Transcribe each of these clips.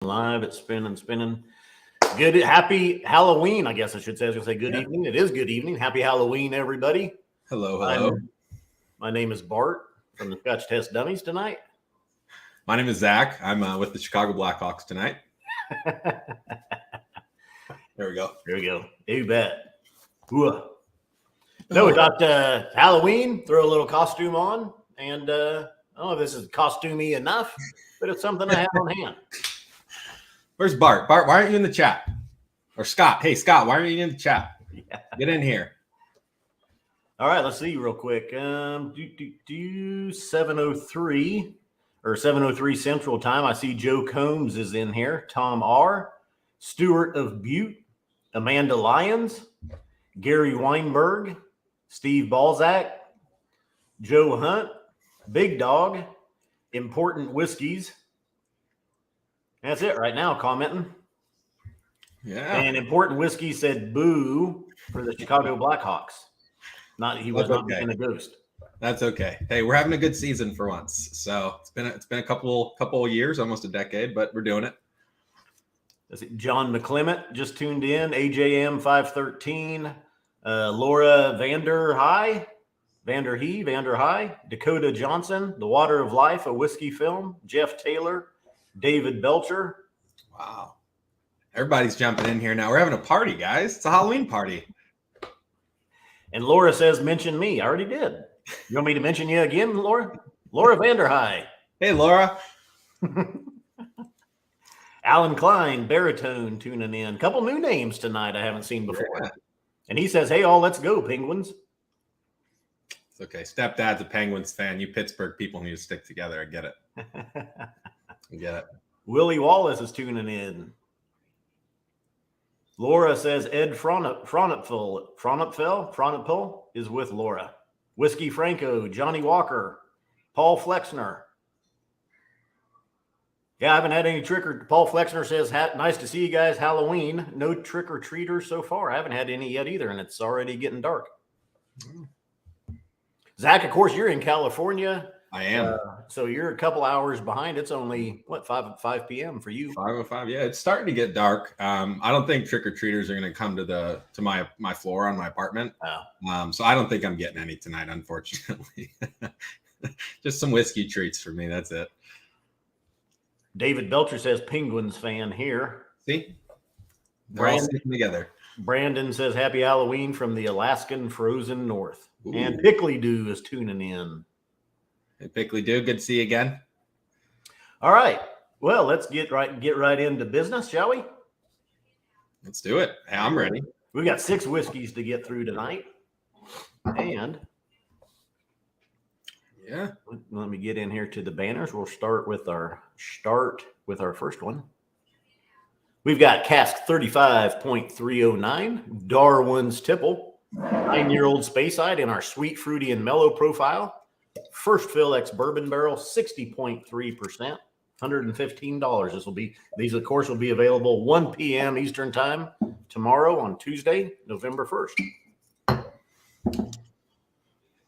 Live, it's spinning. Good, happy Halloween, I guess I should say. I was going to say good evening. It is good evening. Happy Halloween, everybody. Hello. My name is Bart from the Scotch Test Dummies tonight. My name is Zach. I'm with the Chicago Blackhawks tonight. There we go. You bet. Ooh. No, we got Halloween. Throw a little costume on. And I don't know if this is costumey enough, but it's something I have on hand. Where's Bart? Bart, why aren't you in the chat? Or Scott. Hey, Scott, why aren't you in the chat? Yeah. Get in here. All right, let's see real quick. 7:03 or 7:03 Central Time. I see Joe Combs is in here. Tom R. Stuart of Butte. Amanda Lyons. Gary Weinberg. Steve Balzac. Joe Hunt. Big Dog. Important Whiskeys. That's it right now, commenting. Yeah. And Important Whiskey said boo for the Chicago Blackhawks. He was not being a ghost. That's okay. Hey, we're having a good season for once. So it's been a couple of years, almost a decade, but we're doing it. John McClement just tuned in. AJM 513. Laura Vander High. Dakota Johnson. The Water of Life, a whiskey film. Jeff Taylor. David Belcher. Wow. Everybody's jumping in here now. We're having a party, guys. It's a Halloween party. And Laura says, mention me. I already did. You want me to mention you again, Laura? Laura Vanderhigh. Hey, Laura. Alan Klein, baritone, tuning in. A couple new names tonight I haven't seen before. Yeah. And he says, hey, all, let's go, Penguins. It's okay. Stepdad's a Penguins fan. You Pittsburgh people need to stick together. I get it. Willie Wallace is tuning in. Laura says Ed Fronopfel is with Laura. Whiskey Franco, Johnny Walker, Paul Flexner. Yeah, I haven't had any Paul Flexner says, nice to see you guys. Halloween. No trick-or-treaters so far. I haven't had any yet either, and it's already getting dark. Zach, of course, you're in California. I am. So you're a couple hours behind. It's only, 5 p.m. for you? 5:05. Yeah, it's starting to get dark. I don't think trick-or-treaters are going to come to my floor on my apartment. Oh. So I don't think I'm getting any tonight, unfortunately. Just some whiskey treats for me. That's it. David Belcher says Penguins fan here. See? They're all sticking together. Brandon says happy Halloween from the Alaskan frozen north. Ooh. And Pickley Doo is tuning in. Hey, Pickley Doo, good to see you again. All right. Well, let's get right into business, shall we? Let's do it. Hey, I'm ready. We've got 6 whiskeys to get through tonight. And yeah, let me get in here to the banners. We'll start with our first one. We've got Cask 35.309, Darwin's Tipple, 9-year-old Speyside in our sweet, fruity, and mellow profile. First fill ex bourbon barrel, 60.3%, $115. These of course will be available 1 p.m. Eastern time tomorrow on Tuesday, November 1st.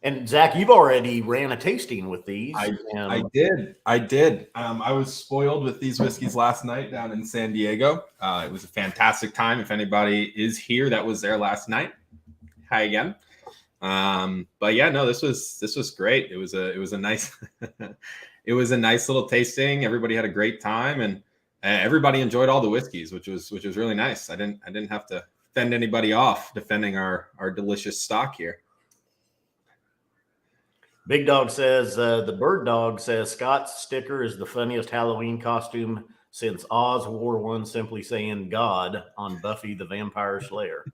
And Zach, you've already ran a tasting with these. I did. I was spoiled with these whiskeys last night down in San Diego. It was a fantastic time. If anybody is here that was there last night, hi again. But yeah, no, this was great. It was a nice it was a nice little tasting. Everybody had a great time, and everybody enjoyed all the whiskeys, which was really nice. I didn't have to fend anybody off defending our delicious stock here. Big Dog says the Bird Dog says Scott's sticker is the funniest Halloween costume since Oz wore one simply saying God on Buffy the Vampire Slayer.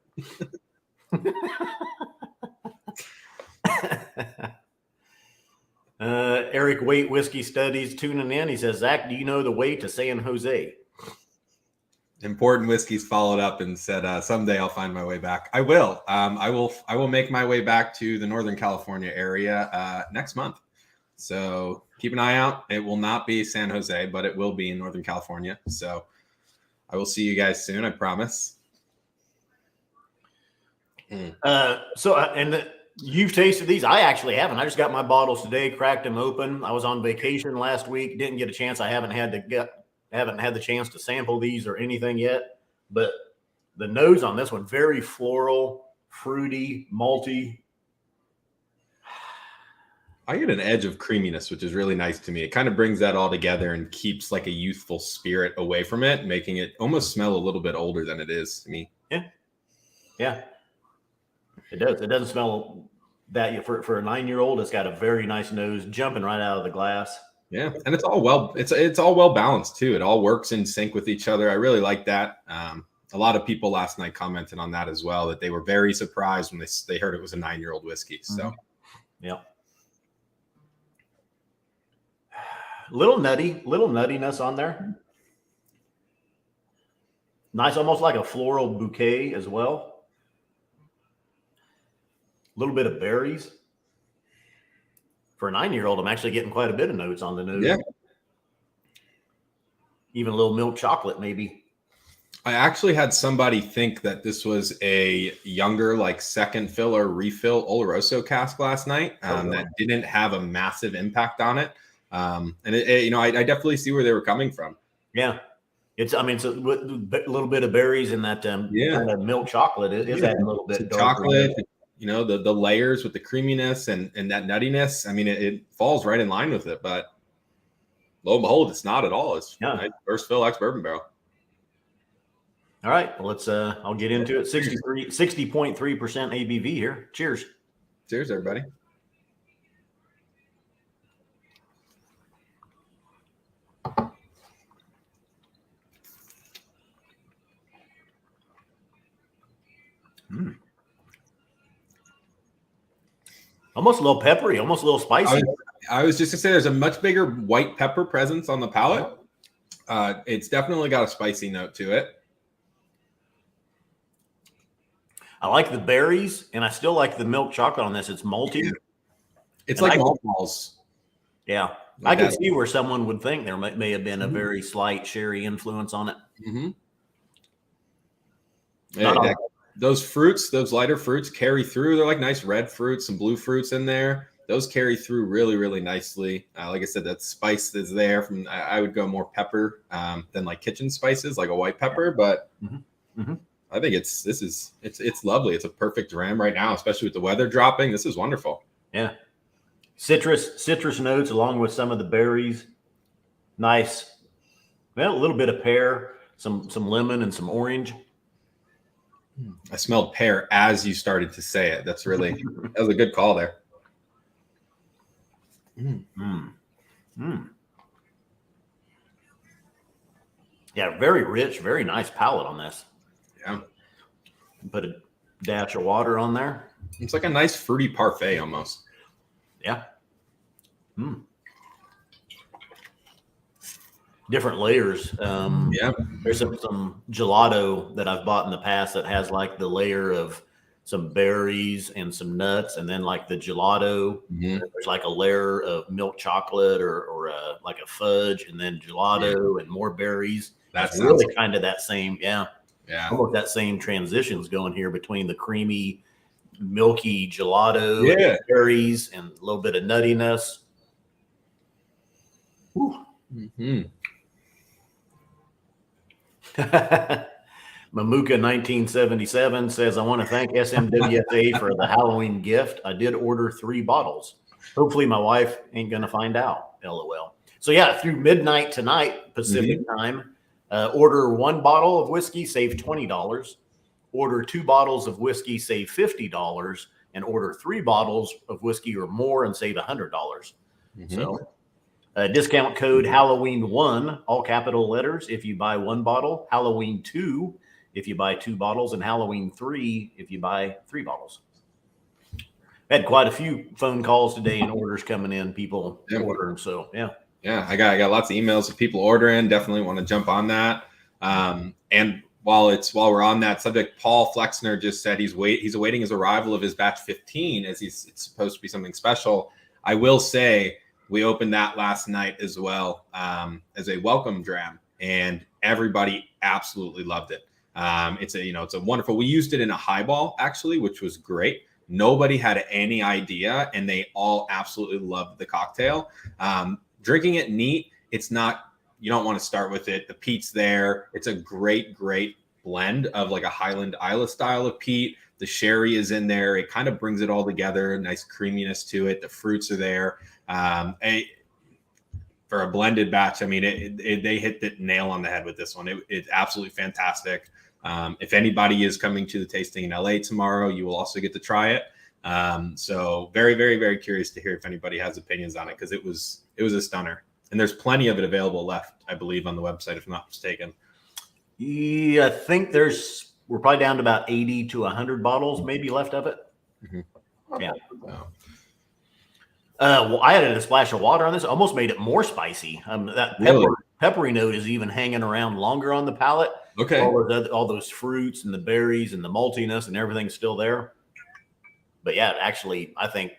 Eric Waite Whiskey Studies tuning in. He says, Zach, do you know the way to San Jose? Important Whiskeys followed up and said, someday I'll find my way back. I will. I will make my way back to the Northern California area next month. So keep an eye out. It will not be San Jose, but it will be in Northern California. So I will see you guys soon. I promise. You've tasted these. I actually haven't. I just got my bottles today, cracked them open. I was on vacation last week. Didn't get a chance. I haven't had to haven't had the chance to sample these or anything yet, but the nose on this one, very floral, fruity, malty. I get an edge of creaminess, which is really nice to me. It kind of brings that all together and keeps like a youthful spirit away from it, making it almost smell a little bit older than it is to me. Yeah. It does. It doesn't smell that for a 9-year-old. It's got a very nice nose jumping right out of the glass. Yeah, and it's all well balanced too. It all works in sync with each other. I really like that. A lot of people last night commented on that as well, that they were very surprised when they heard it was a 9-year-old whiskey. So, yeah. Little nuttiness on there. Nice, almost like a floral bouquet as well. A little bit of berries. For a 9-year-old, I'm actually getting quite a bit of notes on the nose. Yeah. Even a little milk chocolate, maybe. I actually had somebody think that this was a younger, like second fill or refill Oloroso cask last night that didn't have a massive impact on it. And I definitely see where they were coming from. Yeah, it's a little bit of berries in that kind of milk chocolate is adding a little bit chocolate. The layers with the creaminess and that nuttiness. I mean, it falls right in line with it, but lo and behold, it's not at all. It's nice first fill ex bourbon barrel. All right, well, I'll get into it. 60.3% ABV here. Cheers. Cheers, everybody. Almost a little peppery, almost a little spicy. I was just gonna say there's a much bigger white pepper presence on the palate. It's definitely got a spicy note to it. I like the berries, and I still like the milk chocolate on this. It's malty. Yeah. It's like malt balls. Yeah. I could see where someone would think there may have been a very slight sherry influence on it. Mm-hmm. Yeah, those fruits, those lighter fruits carry through. They're like nice red fruits, some blue fruits in there. Those carry through really, really nicely. Like I said, that spice is there. I would go more pepper than like kitchen spices, like a white pepper. But I think it's lovely. It's a perfect dram right now, especially with the weather dropping. This is wonderful. Yeah, citrus notes along with some of the berries. Nice. Well, a little bit of pear, some lemon, and some orange. I smelled pear as you started to say it. That was a good call there. Yeah, very rich, very nice palate on this. Yeah. Put a dash of water on there. It's like a nice fruity parfait almost. Yeah. Different layers. There's some gelato that I've bought in the past that has like the layer of some berries and some nuts, and then like the gelato. There's like a layer of milk chocolate or like a fudge, and then gelato and more berries. That's really kind of that same, almost that same transitions going here between the creamy, milky gelato, and berries, and a little bit of nuttiness. Mamuka 1977 says, I want to thank SMWSA for the Halloween gift. I did order 3 bottles. Hopefully my wife ain't going to find out. LOL. So yeah, through midnight tonight, Pacific time, order 1 bottle of whiskey, save $20. Order 2 bottles of whiskey, save $50. And order 3 bottles of whiskey or more and save $100. So discount code Halloween1, all capital letters, if you buy 1 bottle, Halloween2 if you buy 2 bottles, and Halloween3 if you buy 3 bottles. Had quite a few phone calls today and orders coming in, people ordering. So I got lots of emails of people ordering. Definitely want to jump on that. And while we're on that subject, Paul Flexner just said he's awaiting his arrival of his batch 15 as it's supposed to be something special. I will say we opened that last night as well as a welcome dram, and everybody absolutely loved it. It's a wonderful. We used it in a highball actually, which was great. Nobody had any idea, and they all absolutely loved the cocktail. Drinking it neat, it's not you don't want to start with it. The peat's there. It's a great blend of like a Highland Isla style of peat. The sherry is in there. It kind of brings it all together. Nice creaminess to it. The fruits are there. For a blended batch, I mean, they hit the nail on the head with this one. It's absolutely fantastic. If anybody is coming to the tasting in LA tomorrow, you will also get to try it. So very, very, very curious to hear if anybody has opinions on it, because it was a stunner. And there's plenty of it available left, I believe, on the website, if I'm not mistaken. Yeah, I think we're probably down to about 80 to 100 bottles maybe left of it. Mm-hmm. Yeah. Oh. Well, I added a splash of water on this. Almost made it more spicy. That peppery note is even hanging around longer on the palate. Okay. All those fruits and the berries and the maltiness and everything's still there. But yeah, actually, I think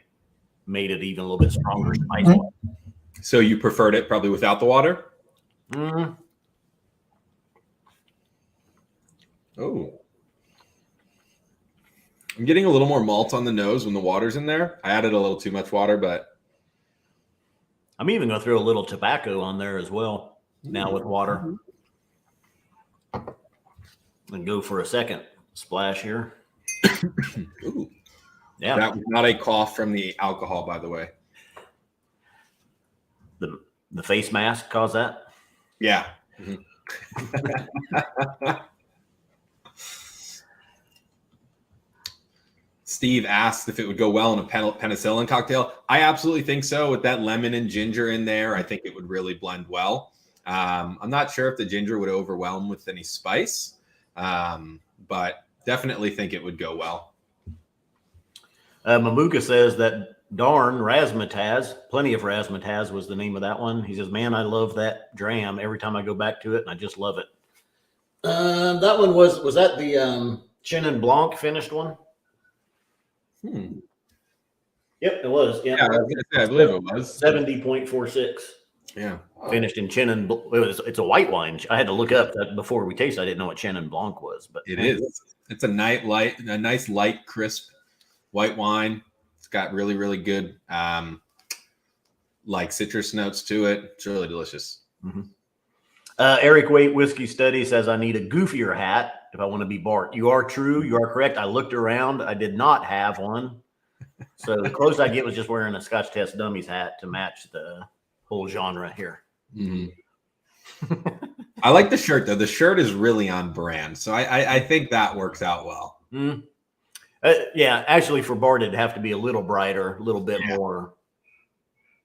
made it even a little bit stronger spicy. So you preferred it probably without the water? Mm-hmm. Oh. I'm getting a little more malt on the nose when the water's in there. I added a little too much water, but I'm even going to throw a little tobacco on there as well now with water. And go for a second splash here. Ooh. Yeah. That was not a cough from the alcohol, by the way. The face mask caused that? Yeah. Mm-hmm. Steve asked if it would go well in a penicillin cocktail. I absolutely think so. With that lemon and ginger in there, I think it would really blend well. I'm not sure if the ginger would overwhelm with any spice, but definitely think it would go well. Mamuka says that darn razzmatazz, plenty of razzmatazz was the name of that one. He says, man, I love that dram. Every time I go back to it, and I just love it. That one was that the Chenin Blanc finished one? Yep, it was. Yeah, I believe it was 70.46. Yeah, finished in Chenin. It's a white wine. I had to look up that before we tasted. I didn't know what Chenin Blanc was, but it is. It's a nice light, crisp white wine. It's got really, really good like citrus notes to it. It's really delicious. Mm-hmm. Eric Waite Whiskey Study says I need a goofier hat if I want to be Bart. You are true. You are correct. I looked around. I did not have one. So the closest I get was just wearing a Scotch Test Dummies hat to match the whole genre here. Mm-hmm. I like the shirt, though. The shirt is really on brand. So I think that works out well. Mm. Yeah, actually for Bart, it'd have to be a little brighter, a little bit more.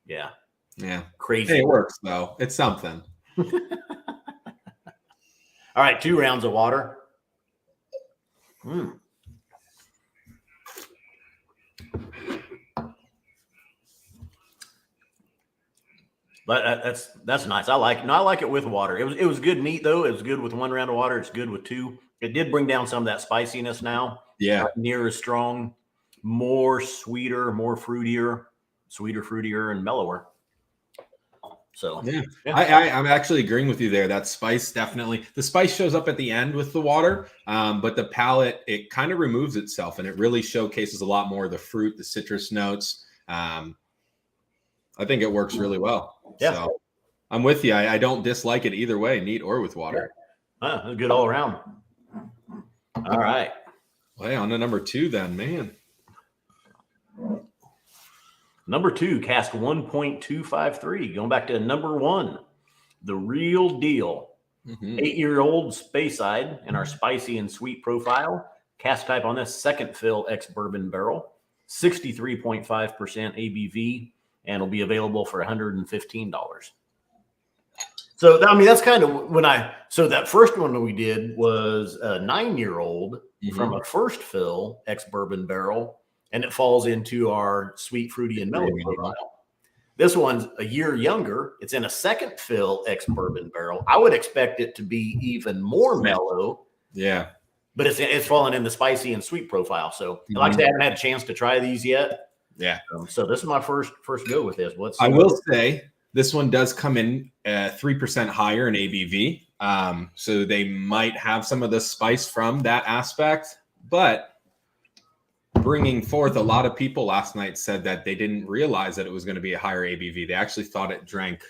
Yeah. Crazy. Hey, it works, though. It's something. All right, 2 rounds of water. But that's nice. I like it with water. It was good neat though. It was good with 1 round of water. It's good with 2. It did bring down some of that spiciness now. Yeah. Not near as strong, more sweeter, more fruitier, fruitier, and mellower. So yeah. I'm actually agreeing with you there. That spice definitely, the spice shows up at the end with the water, but the palate, it kind of removes itself and it really showcases a lot more of the fruit, the citrus notes. I think it works really well. Yeah. So I'm with you. I don't dislike it either way, neat or with water. Good all around. All right. Well, on to number 2 then, man. Number 2, Cask 1.253. Going back to number 1, the real deal. 8-year-old Speyside in our spicy and sweet profile. Cask type on this, second fill ex-bourbon barrel. 63.5% ABV, and will be available for $115. So, I mean, that's kind of so that first one that we did was a 9-year-old from a first fill ex-bourbon barrel. And it falls into our sweet, fruity, and mellow profile. This one's a year younger. It's in a second fill ex-bourbon barrel. I would expect it to be even more mellow. Yeah. But it's falling in the spicy and sweet profile. So, like I said, I haven't had a chance to try these yet. Yeah. So this is my first go with this. I will say this one does come in 3% higher in ABV. So they might have some of the spice from that aspect, but bringing forth, a lot of people last night said that they didn't realize that it was going to be a higher ABV. They actually thought it drank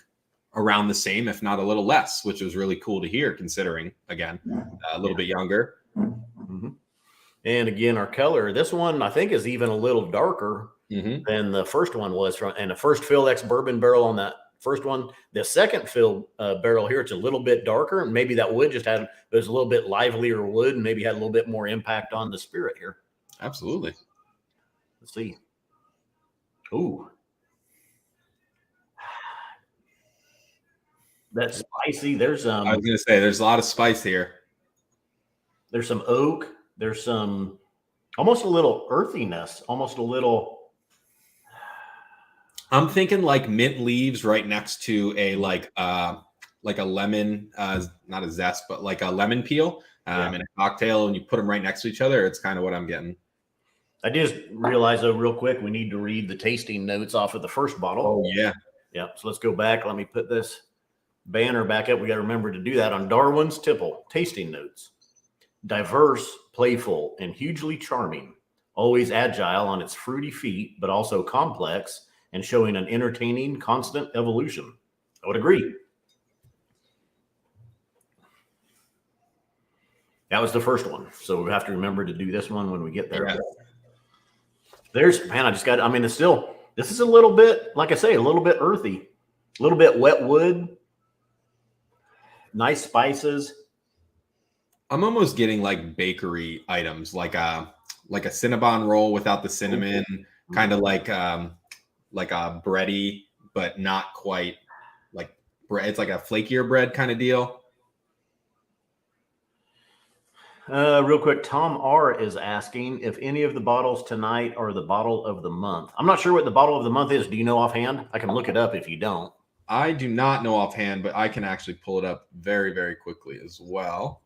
around the same, if not a little less, which was really cool to hear, considering, again, a little bit younger. Mm-hmm. And again, our color, this one I think is even a little darker than the first one was from, and the first fill ex-bourbon barrel on that first one. The second fill barrel here, it's a little bit darker, and maybe that wood just had, it was a little bit livelier wood and maybe had a little bit more impact on the spirit here. Absolutely. Let's see. Ooh. That's spicy. There's I was going to say, there's a lot of spice here. There's some oak. There's some almost a little earthiness, almost a little. I'm thinking like mint leaves right next to a like a lemon, not a zest, but like a lemon peel in a cocktail, and you put them right next to each other. It's kind of what I'm getting. I just realized, though, real quick, we need to read the tasting notes off of the first bottle. Oh, yeah. Yeah. So let's go back. Let me put this banner back up. We got to remember to do that on Darwin's Tipple. Tasting notes. Diverse, playful, and hugely charming. Always agile on its fruity feet, but also complex and showing an entertaining, constant evolution. I would agree. That was the first one. So we have to remember to do this one when we get there. Yeah. There's, man, it's still, this is a little bit, like I say, a little bit earthy, a little bit wet wood, nice spices. I'm almost getting like bakery items, like a Cinnabon roll without the cinnamon, kind of like a bready, but not quite like bread. It's like a flakier bread kind of deal. Real quick, Tom R is asking if any of the bottles tonight are the bottle of the month. I'm not sure what the bottle of the month is. Do you know offhand? I can look it up if you don't. I do not know offhand, but I can actually pull it up very, very quickly as well.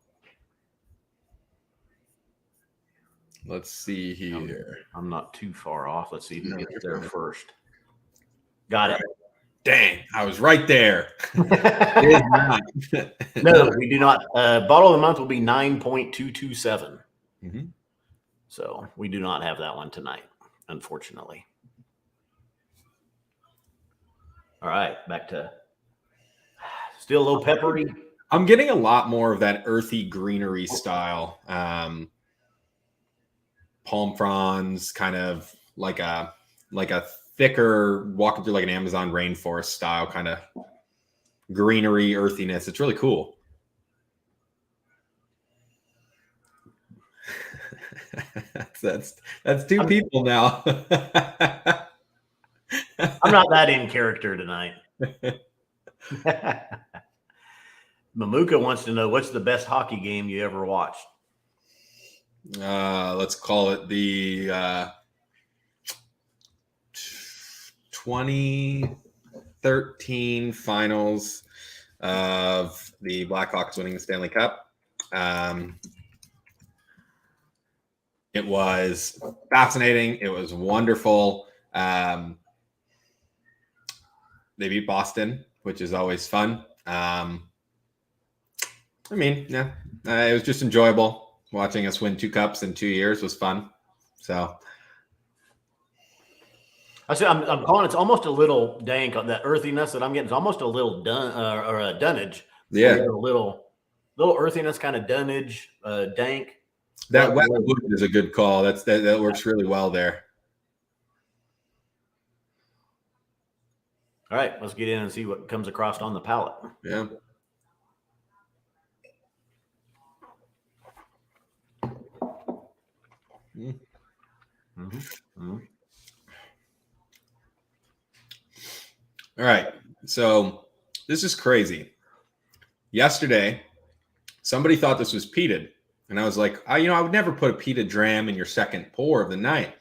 Let's see here. I'm not too far off. Let's see who gets there first. Got it. Dang, I was right there. No, we do not. Bottle of the month will be 9.227. So we do not have that one tonight, unfortunately. All right, back to still a little peppery. I'm getting a lot more of that earthy greenery style. Palm fronds, kind of like a thicker, walking through like an Amazon rainforest style kind of greenery earthiness. It's really cool. that's two people now. I'm not that in character tonight. Mamuka wants to know, what's the best hockey game you ever watched? Let's call it the 2013 finals of the Blackhawks winning the Stanley Cup. It was fascinating. It was wonderful. They beat Boston, which is always fun. It was just enjoyable. Watching us win 2 cups in 2 years was fun. So I'm calling it's almost a little dank. That earthiness that I'm getting is almost a little dunnage. Yeah, a little earthiness, kind of dunnage, dank. That wet wood is a good call. That works really well there. All right, let's get in and see what comes across on the palate. Yeah. All right. So this is crazy. Yesterday, somebody thought this was peated. And I was like, I would never put a peated dram in your second pour of the night.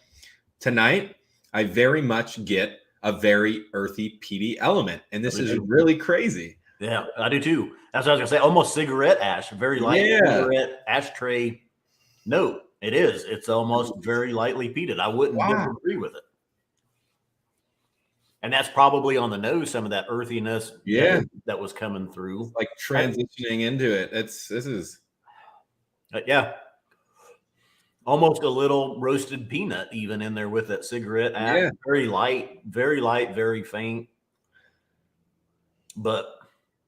Tonight, I very much get a very earthy, peaty element. And this is really crazy. Yeah, I do too. That's what I was going to say. Almost cigarette ash, very light cigarette ashtray note. It is. It's almost very lightly peated. I wouldn't disagree with it. And that's probably on the nose, some of that earthiness that was coming through. Like transitioning into it. Almost a little roasted peanut even in there with that cigarette ash. Very light, very faint. But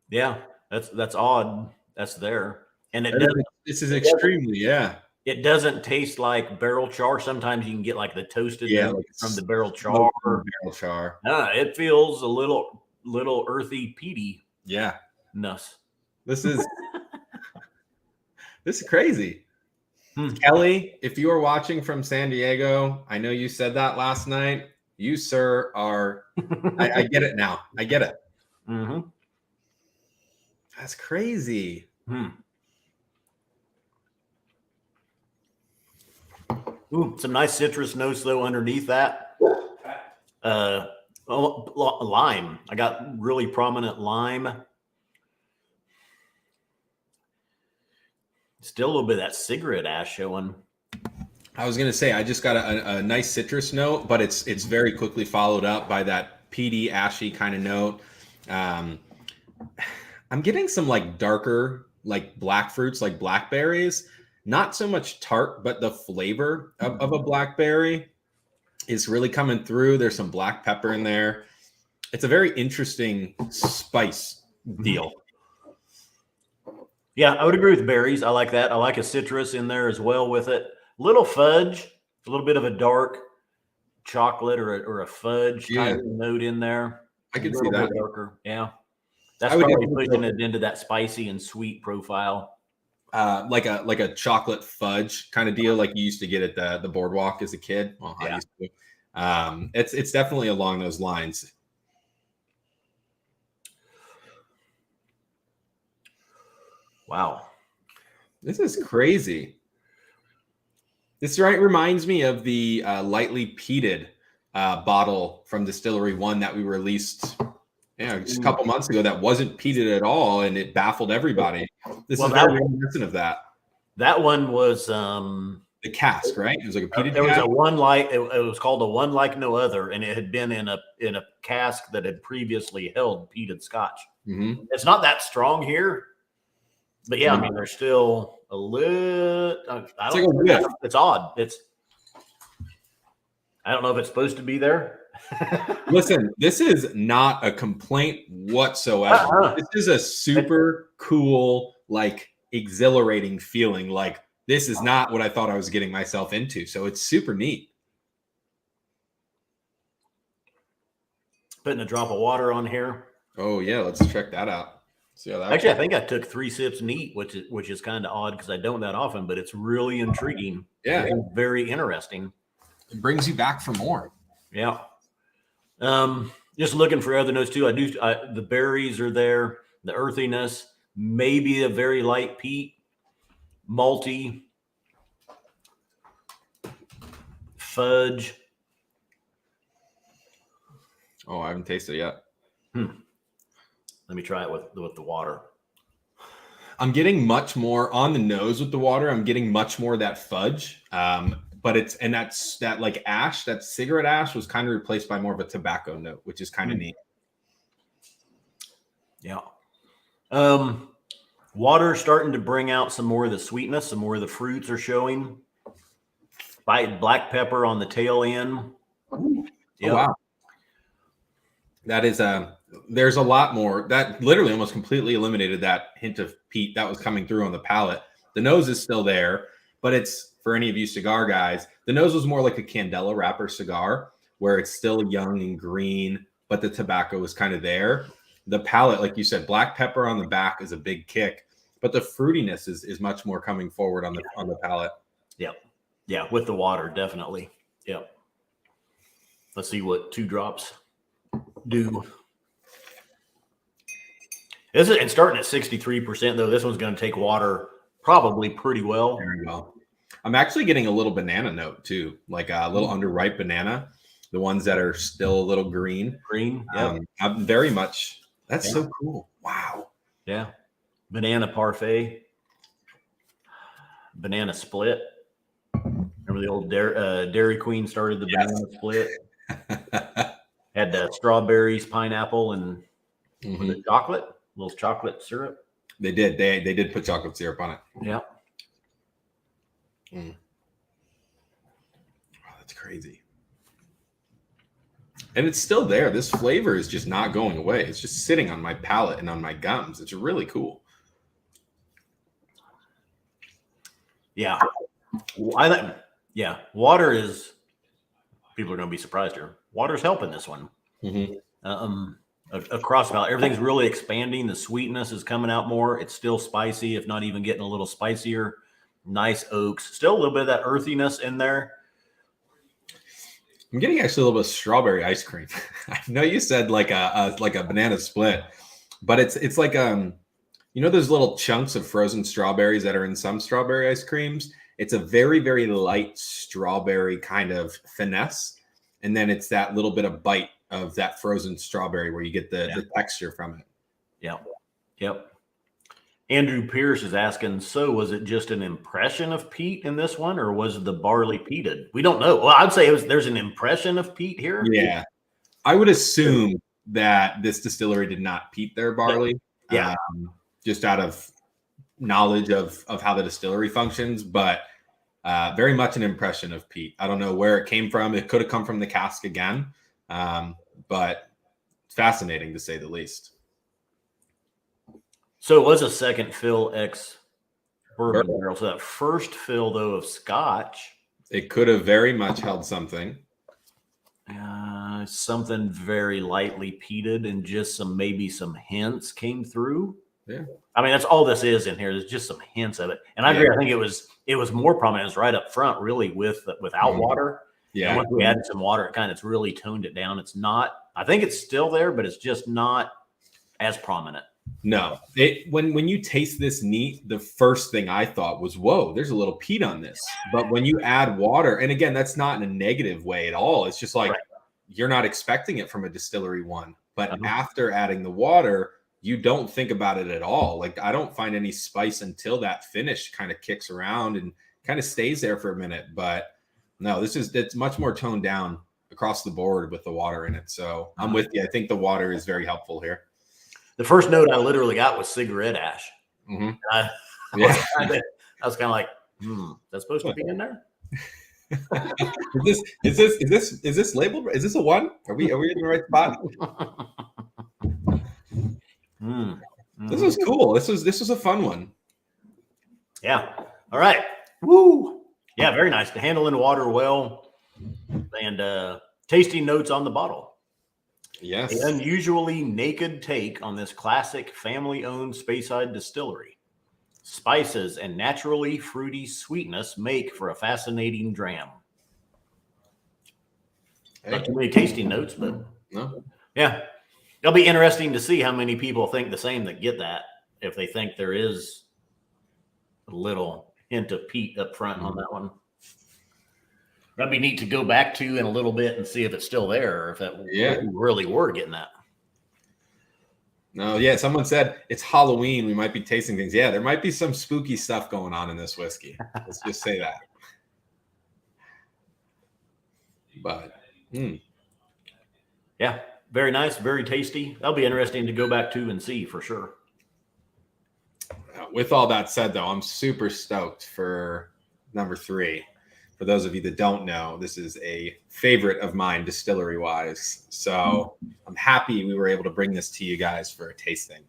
Yeah, that's odd. That's there, and This is extremely, it doesn't taste like barrel char. Sometimes you can get like the toasted note like from the barrel char. Barrel char. It feels a little earthy, peaty. Yeah, Nuss. this is this is crazy. Hmm. Kelly, if you are watching from San Diego, I know you said that last night. You, sir, are. I get it now. I get it. Mm-hmm. That's crazy. Ooh, some nice citrus notes though underneath that. Lime. I got really prominent lime. Still a little bit of that cigarette ash showing. I was gonna say I just got a nice citrus note, but it's very quickly followed up by that peaty, ashy kind of note. I'm getting some like darker, like black fruits, like blackberries. Not so much tart, but the flavor of a blackberry is really coming through. There's some black pepper in there. It's a very interesting spice deal. Yeah, I would agree with berries. I like that. I like a citrus in there as well with it. Little fudge, a little bit of a dark chocolate or a fudge type of note in there. I can see that. Darker. Yeah. That's probably pushing it into that spicy and sweet profile. Like a chocolate fudge kind of deal, like you used to get at the boardwalk as a kid. Well, I used to. It's definitely along those lines. Wow, this is crazy. This reminds me of the lightly peated bottle from Distillery One that we released just a couple months ago that wasn't peated at all, and it baffled everybody. This is very reminiscent of that. That one was the cask, right? It was like a peated. There was a one like it was called a One Like No Other, and it had been in a cask that had previously held peated Scotch. Mm-hmm. It's not that strong here, but yeah, I mean, there's still a little. It's odd. I don't know if it's supposed to be there. Listen, this is not a complaint whatsoever. This is a super cool, like exhilarating feeling. Like this is not what I thought I was getting myself into. So it's super neat. Putting a drop of water on here. Oh yeah, let's check that out. See how that Actually, I think I took 3 sips neat, which is kind of odd because I don't that often, but it's really intriguing. Yeah, very interesting. It brings you back for more. Yeah. Just looking for other notes too. The berries are there, the earthiness, maybe a very light peat, malty, fudge. Oh, I haven't tasted it yet. Let me try it with the water. I'm getting much more on the nose with the water. I'm getting much more of that fudge. But that's that like ash, that cigarette ash was kind of replaced by more of a tobacco note, which is kind of neat. Yeah. Water starting to bring out some more of the sweetness, some more of the fruits are showing. Black pepper on the tail end. Yep. Oh, wow. That is there's a lot more. That literally almost completely eliminated that hint of peat that was coming through on the palate. The nose is still there, but it's, for any of you cigar guys, the nose was more like a Candela wrapper cigar where it's still young and green, but the tobacco is kind of there. The palate, like you said, black pepper on the back is a big kick, but the fruitiness is much more coming forward on the palate. Yep. Yeah, with the water, definitely. Yep. Let's see what 2 drops do. And starting at 63%, though, this one's going to take water probably pretty well. Very well. I'm actually getting a little banana note too, like a little underripe banana, the ones that are still a little green. Yeah. I'm very much. That's so cool. Wow. Yeah. Banana parfait. Banana split. Remember the old Dairy Queen started the banana split? Had the strawberries, pineapple, and the chocolate, little chocolate syrup. They did. They did put chocolate syrup on it. Yeah. Wow, that's crazy. And it's still there. This flavor is just not going away. It's just sitting on my palate and on my gums. It's really cool. Yeah. Water is, people are going to be surprised here. Water's helping this one. Across about everything's really expanding. The sweetness is coming out more. It's still spicy, if not even getting a little spicier. Nice oaks. Still a little bit of that earthiness in there. I'm getting actually a little bit of strawberry ice cream. I know you said like a banana split, but it's like those little chunks of frozen strawberries that are in some strawberry ice creams. It's a very, very light strawberry kind of finesse, and then it's that little bit of bite of that frozen strawberry where you get the texture from it. Yep. Andrew Pierce is asking, so was it just an impression of peat in this one, or was the barley peated? We don't know. Well, I'd say there's an impression of peat here. Yeah. I would assume that this distillery did not peat their barley. Yeah. Just out of knowledge of how the distillery functions, but very much an impression of peat. I don't know where it came from. It could have come from the cask again, but it's fascinating to say the least. So it was a second fill ex bourbon barrel. So that first fill, though, of Scotch, it could have very much held something. Something very lightly peated, and just maybe some hints came through. Yeah, I mean, that's all this is in here. There's just some hints of it, and I agree. I think it was more prominent. It's right up front, really, without water. Yeah, and once we added some water, it's really toned it down. It's not. I think it's still there, but it's just not as prominent. No, when you taste this neat, the first thing I thought was, whoa, there's a little peat on this. But when you add water, and again, that's not in a negative way at all. It's just like you're not expecting it from a distillery one. But after adding the water, you don't think about it at all. Like I don't find any spice until that finish kind of kicks around and kind of stays there for a minute. But no, it's much more toned down across the board with the water in it. So I'm with you. I think the water is very helpful here. The first note I literally got was cigarette ash. I was kind of like, that's supposed to be in there. Is this labeled? Is this a one? Are we in the right spot? This was cool. This was a fun one. Yeah. All right. Woo. Yeah, very nice. Handling water well, and tasting notes on the bottle. Yes. An unusually naked take on this classic family-owned Speyside distillery. Spices and naturally fruity sweetness make for a fascinating dram. Not too many tasting notes, but no. Yeah. It'll be interesting to see how many people think the same that get that, if they think there is a little hint of peat up front on that one. That'd be neat to go back to in a little bit and see if it's still there, or if that really were getting that. No, yeah. Someone said it's Halloween. We might be tasting things. Yeah, there might be some spooky stuff going on in this whiskey. Let's just say that. But, yeah, very nice, very tasty. That'll be interesting to go back to and see for sure. With all that said, though, I'm super stoked for number 3. For those of you that don't know, this is a favorite of mine distillery-wise. So I'm happy we were able to bring this to you guys for a tasting.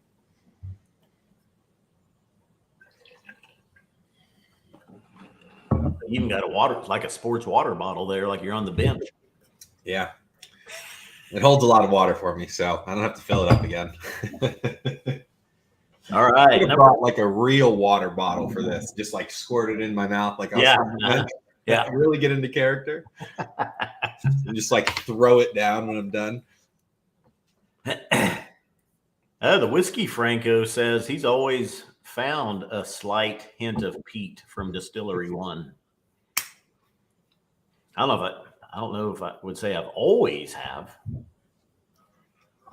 You even got a water, like a sports water bottle there, like you're on the bench. Yeah. It holds a lot of water for me, so I don't have to fill it up again. All right. I brought like a real water bottle for this, just like squirt it in my mouth. Like I really get into character and just like throw it down when I'm done. The Whiskey Franco says he's always found a slight hint of peat from Distillery 1. I don't know if I would say I've always have.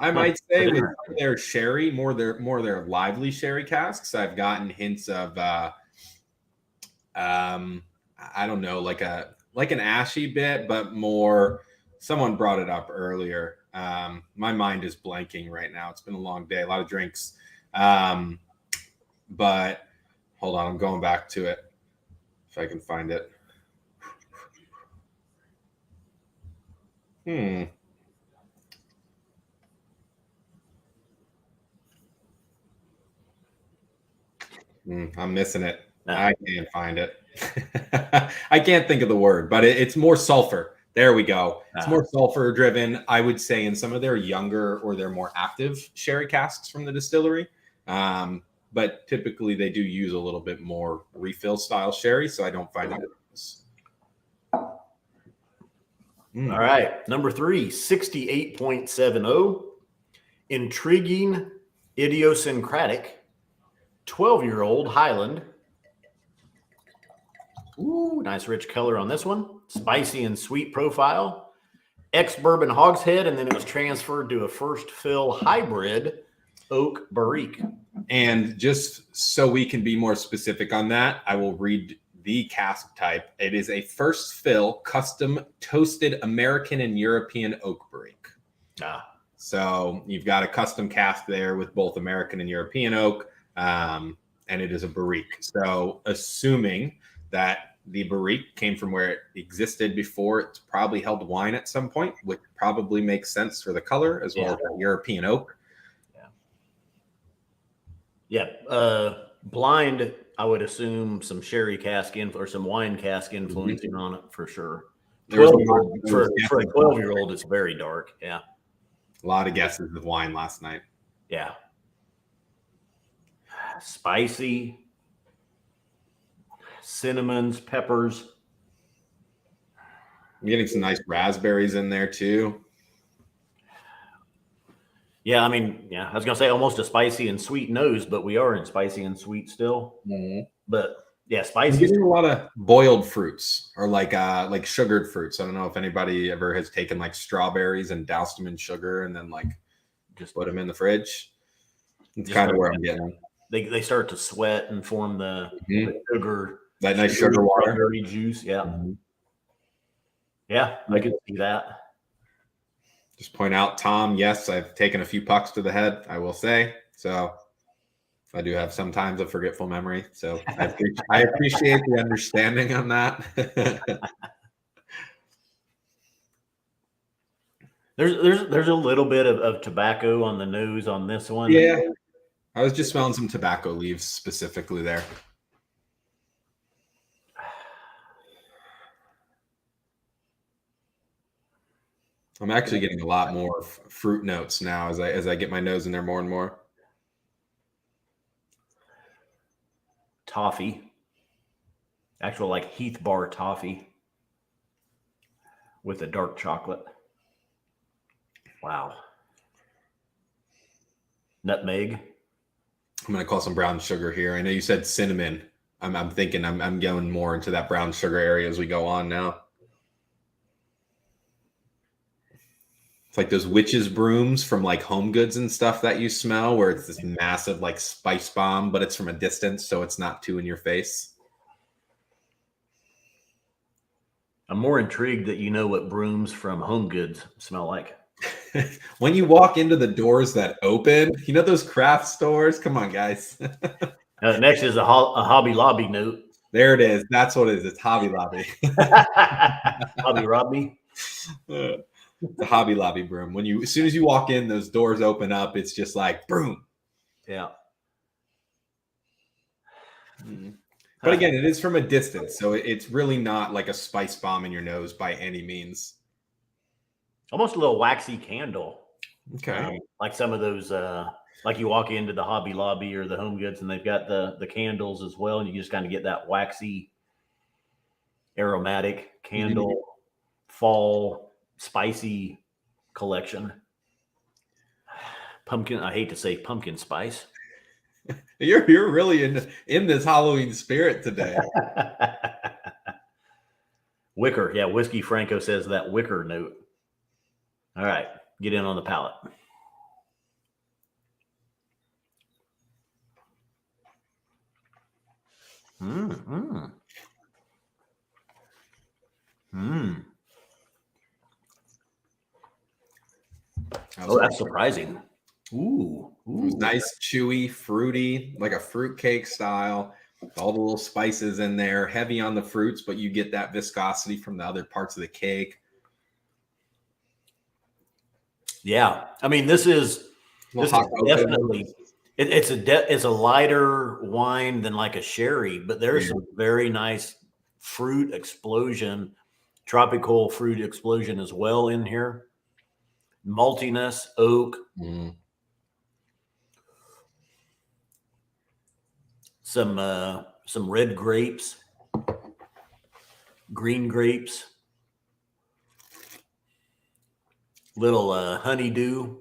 I might say with their sherry, more their lively sherry casks, I've gotten hints of I don't know, like an ashy bit, but more. Someone brought it up earlier. My mind is blanking right now. It's been a long day, a lot of drinks. But hold on, I'm going back to it if I can find it. I'm missing it. No. I can't find it. I can't think of the word, but it's more sulfur. There we go. It's more sulfur driven, I would say, in some of their younger or their more active sherry casks from the distillery. But typically they do use a little bit more refill style sherry, so I don't find it. All right. Number 3, 68.70. Intriguing, idiosyncratic, 12-year-old Highland. Ooh, nice rich color on this one. Spicy and sweet profile. Ex-bourbon hogshead, and then it was transferred to a first fill hybrid oak barrique. And just so we can be more specific on that, I will read the cask type. It is a first fill custom toasted American and European oak barrique. So you've got a custom cask there with both American and European oak, and it is a barrique. So assuming that the barrique came from where it existed before, it's probably held wine at some point, which probably makes sense for the color as well as that European oak. Blind, I would assume some sherry cask or some wine cask influencing on it for sure. For a 12-year-old, it's very dark. Yeah. A lot of guesses with wine last night. Yeah. Spicy. Cinnamons, peppers. I'm getting some nice raspberries in there too. Yeah, I mean, I was gonna say almost a spicy and sweet nose, but we are in spicy and sweet still. But yeah, spicy. I'm getting a lot of boiled fruits or like sugared fruits. I don't know if anybody ever has taken like strawberries and doused them in sugar and then like just put them in the fridge. It's kind of where I'm getting. They start to sweat and form the sugar. That nice sugar water juice. Yeah. Yeah, I can see that. Just point out, Tom, yes, I've taken a few pucks to the head, I will say. So I do have sometimes a forgetful memory. So I appreciate the understanding on that. There's a little bit of tobacco on the nose on this one. Yeah. I was just smelling some tobacco leaves specifically there. I'm actually getting a lot more fruit notes now as I get my nose in there more and more. Toffee. Actual like Heath bar toffee with a dark chocolate. Wow. Nutmeg. I'm going to call some brown sugar here. I know you said cinnamon. I'm thinking I'm going more into that brown sugar area as we go on now. It's like those witches' brooms from like Home Goods and stuff that you smell, where it's this massive like spice bomb, but it's from a distance, so it's not too in your face. I'm more intrigued that you know what brooms from Home Goods smell like. When you walk into the doors that open, you know those craft stores? Come on, guys. Next is a Hobby Lobby note. There it is. That's what it is. It's Hobby Lobby. Hobby Lobby. The Hobby Lobby broom. As soon as you walk in, those doors open up. It's just like broom. Yeah. But again, it is from a distance, so it's really not like a spice bomb in your nose by any means. Almost a little waxy candle. Okay. Like some of those, like you walk into the Hobby Lobby or the Home Goods, and they've got the candles as well, and you just kind of get that waxy, aromatic candle, fall. Spicy collection. Pumpkin. I hate to say pumpkin spice. You're really in this Halloween spirit today. Wicker. Yeah, Whiskey Franco says that wicker note. All right, get in on the palate. Oh, that's surprising. Ooh. Nice, chewy, fruity, like a fruit cake style. All the little spices in there, heavy on the fruits, but you get that viscosity from the other parts of the cake. Yeah, I mean, this is definitely It's a lighter wine than like a sherry, but there's some very nice fruit explosion, tropical fruit explosion as well in here. Maltiness, oak, some red grapes, green grapes, little honeydew.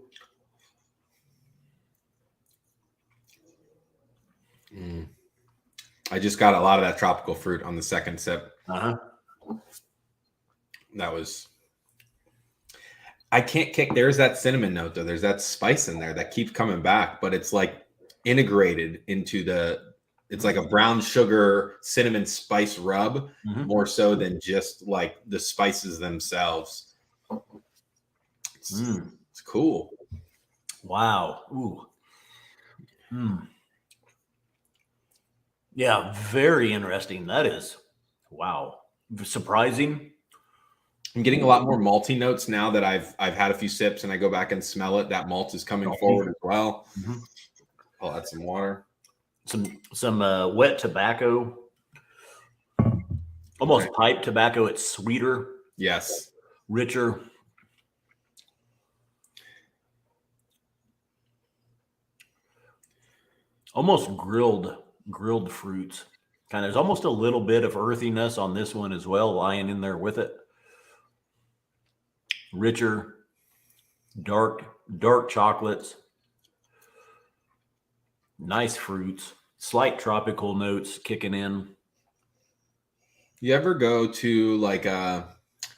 I just got a lot of that tropical fruit on the second sip. That was. I can't kick. There's that cinnamon note though. There's that spice in there that keeps coming back, but it's like integrated into the. It's like a brown sugar cinnamon spice rub, more so than just like the spices themselves. It's cool. Wow. Ooh. Yeah, very interesting. That is. Wow. Surprising. I'm getting a lot more malty notes now that I've had a few sips and I go back and smell it. That malt is coming forward as well. I'll add some water. Some wet tobacco, almost pipe tobacco. It's sweeter. Yes. Richer. Almost grilled fruits. Kind of, there's almost a little bit of earthiness on this one as well, lying in there with it. Richer, dark chocolates, nice fruits, slight tropical notes kicking in. You ever go to like a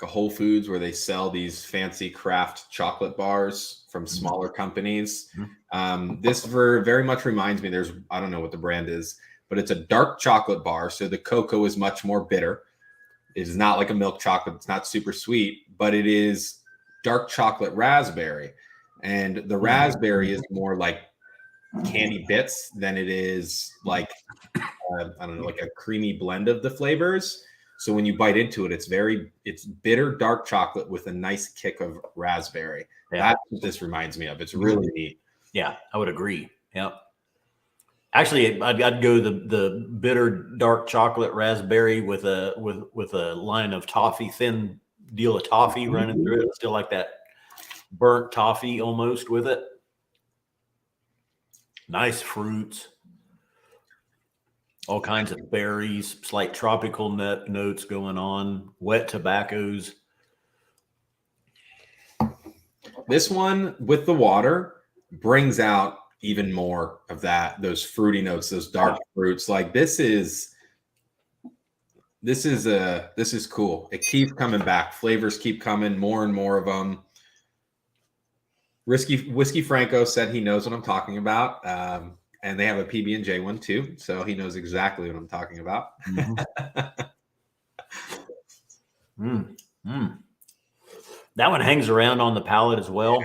Whole Foods where they sell these fancy craft chocolate bars from smaller companies? This very much reminds me. I don't know what the brand is, but it's a dark chocolate bar. So the cocoa is much more bitter. It is not like a milk chocolate. It's not super sweet, but it is dark chocolate raspberry. And the raspberry is more like candy bits than it is like, I don't know, like a creamy blend of the flavors. So when you bite into it, it's bitter dark chocolate with a nice kick of raspberry. Yeah. That's what this reminds me of. It's really neat. Yeah, I would agree. Yeah. Actually, I'd go the bitter dark chocolate raspberry with a line of toffee, thin deal of toffee running through it. Still like that burnt toffee almost with it. Nice fruits. All kinds of berries, slight tropical notes going on, wet tobaccos. This one with the water brings out even more of those fruity notes, those dark fruits. Like this is cool. It keeps coming back. Flavors keep coming, more and more of them. Whiskey Franco said he knows what I'm talking about. And they have a PB&J one too, so he knows exactly what I'm talking about. That one hangs around on the palate as well.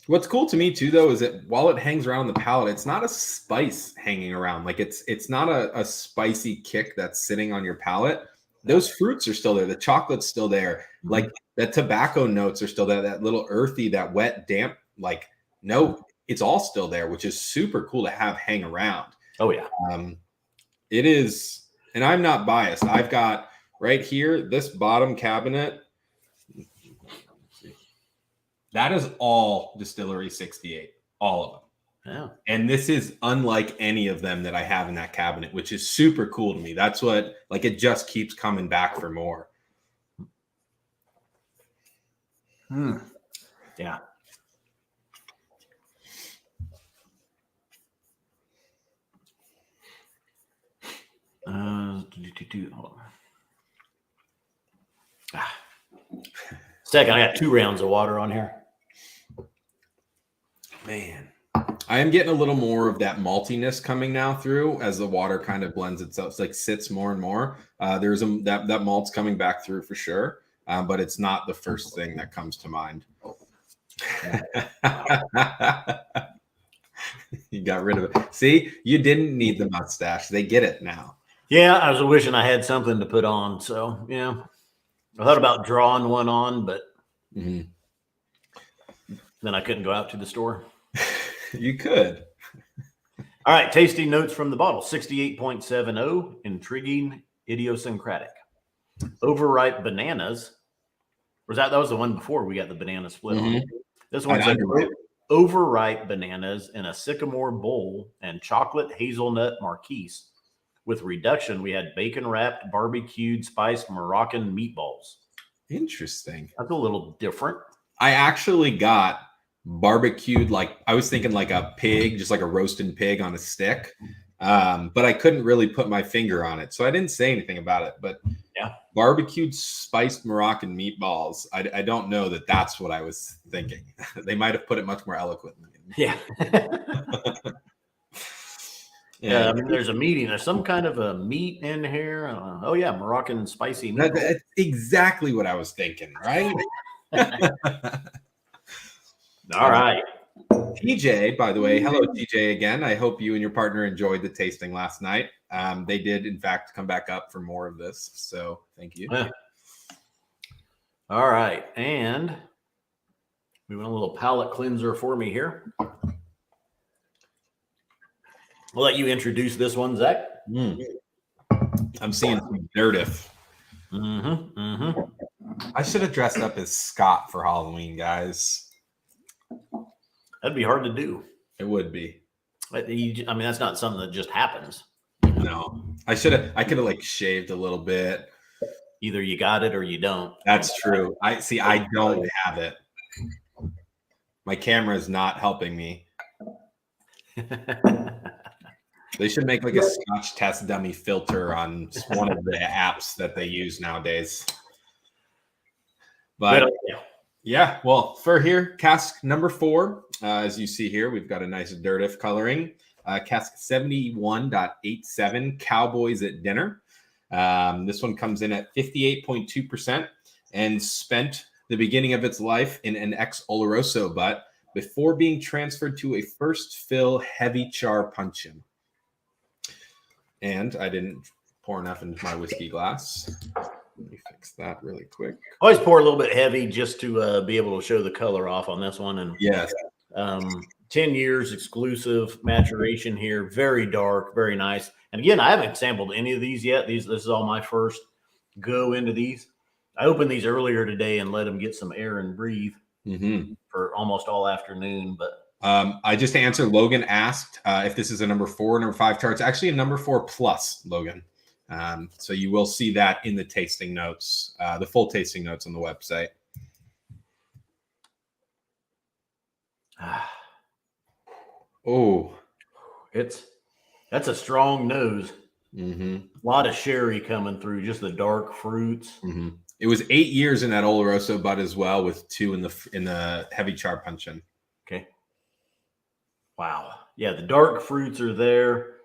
What's cool to me too, though, is that while it hangs around the palate, it's not a spice hanging around. Like it's not a spicy kick that's sitting on your palate. Those fruits are still there. The chocolate's still there. Like the tobacco notes are still there. That little earthy, that wet, damp, like note. It's all still there, which is super cool to have hang around. Oh yeah. It is, and I'm not biased. I've got right here, this bottom cabinet. That is all Distillery 68, all of them. Yeah. And this is unlike any of them that I have in that cabinet, which is super cool to me. That's what, like, it just keeps coming back for more. Yeah. Second, I got 2 rounds of water on here. Man, I am getting a little more of that maltiness coming now through as the water kind of blends itself. It's like sits more and more. There's that malt's coming back through for sure, but it's not the first thing that comes to mind. You got rid of it. See, you didn't need the mustache. They get it now. Yeah, I was wishing I had something to put on. So, yeah. I thought about drawing one on, but then I couldn't go out to the store. You could. All right, tasting notes from the bottle. 68.70, intriguing, idiosyncratic. Overripe bananas. Was that was the one before we got the banana split on? This one said overripe bananas in a sycamore bowl and chocolate hazelnut marquise. With reduction, we had bacon wrapped, barbecued, spiced Moroccan meatballs. Interesting. That's a little different. I actually got barbecued, like I was thinking like a pig, just like a roasted pig on a stick. But I couldn't really put my finger on it. So I didn't say anything about it. But yeah, barbecued spiced Moroccan meatballs. I don't know that that's what I was thinking. They might have put it much more eloquently. Yeah. Yeah, I mean, there's a meating. There's some kind of a meat in here. Oh yeah, Moroccan spicy meat. That's exactly what I was thinking, right? All right. TJ, by the way, hello TJ again. I hope you and your partner enjoyed the tasting last night. They did, in fact, come back up for more of this. So thank you. Yeah. All right, and we want a little palate cleanser for me here. I'll let you introduce this one, Zach. I'm seeing some Nerdiff. I should have dressed up as Scott for Halloween, guys. That'd be hard to do. It would be. I mean, that's not something that just happens. No, I could have like shaved a little bit. Either you got it or you don't. That's true. I don't have it. My camera is not helping me. They should make like a Scotch test dummy filter on one of the apps that they use nowadays. But yeah, well, for here, cask number 4, as you see here, we've got a nice Dirtiff coloring. Cask 71.87, Cowboys at Dinner. This one comes in at 58.2% and spent the beginning of its life in an ex-Oloroso butt before being transferred to a first fill heavy char puncheon. And I didn't pour enough into my whiskey glass. Let me fix that really quick. Always pour a little bit heavy just to be able to show the color off on this one. And yes, 10 years exclusive maturation here. Very dark, very nice. And again, I haven't sampled any of these yet. This is all my first go into these. I opened these earlier today and let them get some air and breathe for almost all afternoon. But I just answered. Logan asked if this is a number 4 or number 5 chart. It's actually a number 4 plus, Logan. So you will see that in the tasting notes, the full tasting notes on the website. Oh, that's a strong nose. A lot of sherry coming through, just the dark fruits. It was 8 years in that Oloroso butt as well, with 2 in the heavy char puncheon. Okay. Wow. Yeah, the dark fruits are there.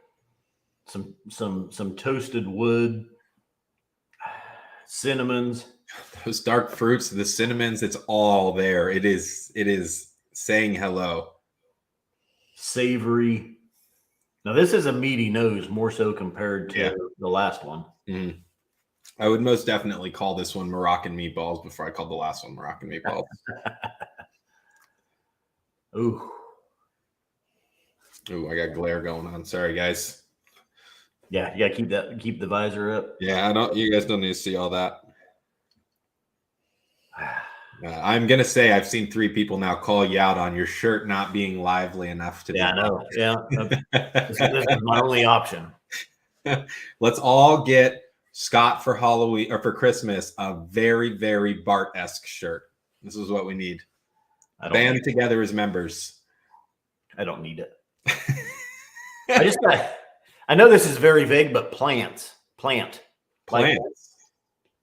Some toasted wood, cinnamons. Those dark fruits, the cinnamons, it's all there. It is saying hello. Savory. Now this is a meaty nose, more so compared to the last one. I would most definitely call this one Moroccan meatballs before I called the last one Moroccan meatballs. Ooh, I got glare going on. Sorry, guys. Yeah, you gotta keep the visor up. Yeah, you guys don't need to see all that. I'm gonna say I've seen 3 people now call you out on your shirt not being lively enough to. Yeah, I know. Yeah, this is my only option. Let's all get Scott for Halloween or for Christmas a very, very Bart-esque shirt. This is what we need. Band together as members. I don't need it. I know this is very vague, but plant. Like,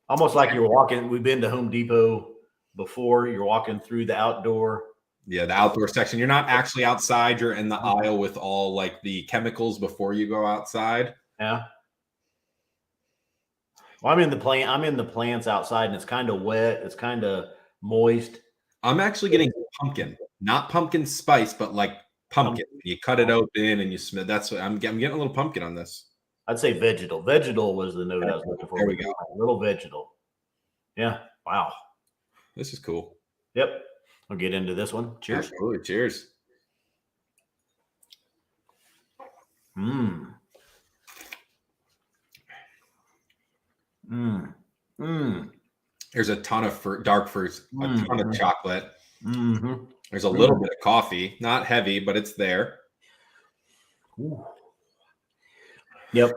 almost like you're walking. We've been to Home Depot before. You're walking through the outdoor. Yeah, the outdoor section. You're not actually outside. You're in the aisle with all like the chemicals before you go outside. Yeah. Well, I'm in the plants outside, and it's kind of wet. It's kind of moist. I'm actually getting pumpkin, not pumpkin spice, but like pumpkin. You cut it open and you smell. That's what I'm getting a little pumpkin on this. I'd say vegetal. Vegetal was the note I was looking for. There we go. A little vegetal. Yeah. Wow. This is cool. Yep. I'll get into this one. Cheers. Absolutely. Cheers. Mm. Mm. Mm. There's a ton of dark fruits, a ton of chocolate. Mm-hmm. There's a little bit of coffee, not heavy, but it's there. Ooh. Yep.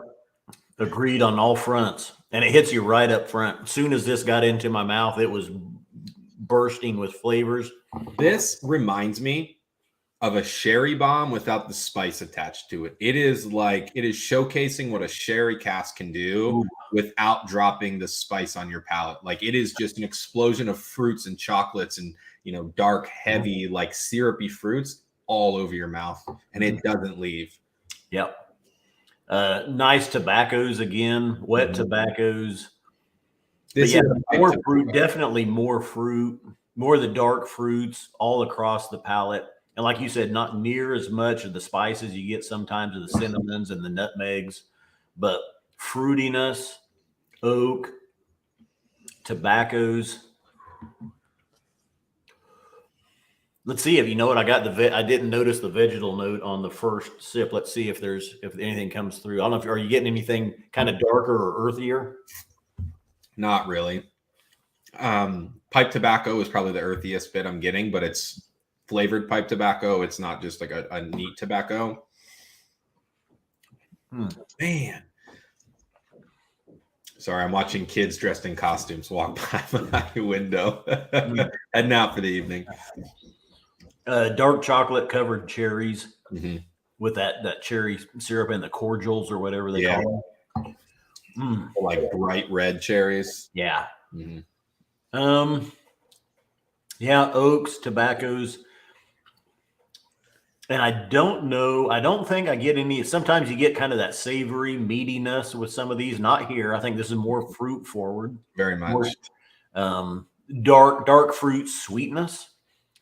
Agreed on all fronts. And it hits you right up front. As soon as this got into my mouth, it was bursting with flavors. This reminds me of a sherry bomb without the spice attached to it. It is showcasing what a sherry cask can do without dropping the spice on your palate. Like it is just an explosion of fruits and chocolates and, dark, heavy, like syrupy fruits all over your mouth. And it doesn't leave. Yep. Nice tobaccos again, wet tobaccos. This is more fruit, definitely more fruit, more of the dark fruits all across the palate. And like you said, not near as much of the spices you get sometimes of the cinnamons and the nutmegs, but fruitiness, oak, tobaccos. Let's see if you know what I got. I didn't notice the vegetal note on the first sip. Let's see if anything comes through. I don't know if are you getting anything kind of darker or earthier? Not really. Pipe tobacco is probably the earthiest bit I'm getting, but it's flavored pipe tobacco. It's not just like a neat tobacco. Man. Sorry, I'm watching kids dressed in costumes walk by my window. Heading out for the evening. Dark chocolate covered cherries with that cherry syrup and the cordials or whatever they call them. Like bright red cherries. Yeah. Oaks, tobaccos. And I don't think I get any. Sometimes you get kind of that savory meatiness with some of these. Not here. I think this is more fruit forward. Very much. Dark fruit sweetness.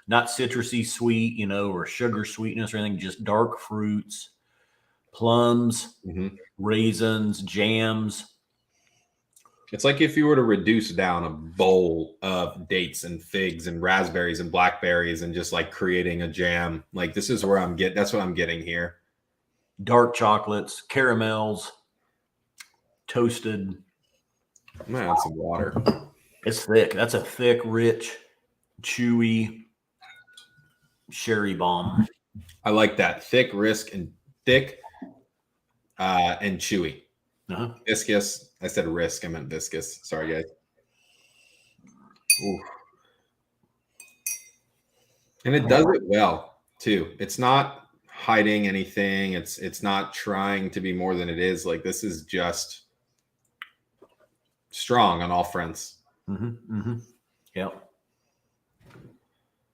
Not citrusy sweet, or sugar sweetness or anything, just dark fruits, plums, raisins, jams. It's like if you were to reduce down a bowl of dates and figs and raspberries and blackberries and just like creating a jam. Like this is where that's what I'm getting here. Dark chocolates, caramels, toasted. I'm gonna add some water. It's thick. That's a thick, rich, chewy sherry bomb. I like that thick and chewy. Viscous. I said risk. I meant viscous. Sorry, guys. Ooh. And it does it well too. It's not hiding anything. It's not trying to be more than it is. Like this is just strong on all fronts. Yep.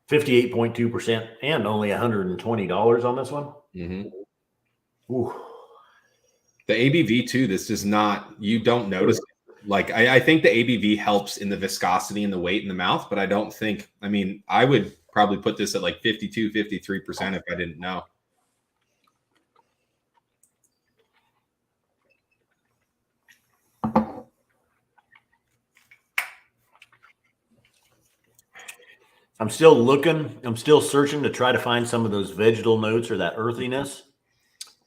58.2% and only $120 on this one. Ooh. The ABV too, this does not, you don't notice it. Like I think the ABV helps in the viscosity and the weight in the mouth, but I don't think, I would probably put this at like 52, 53% if I didn't know. I'm still searching to try to find some of those vegetal notes or that earthiness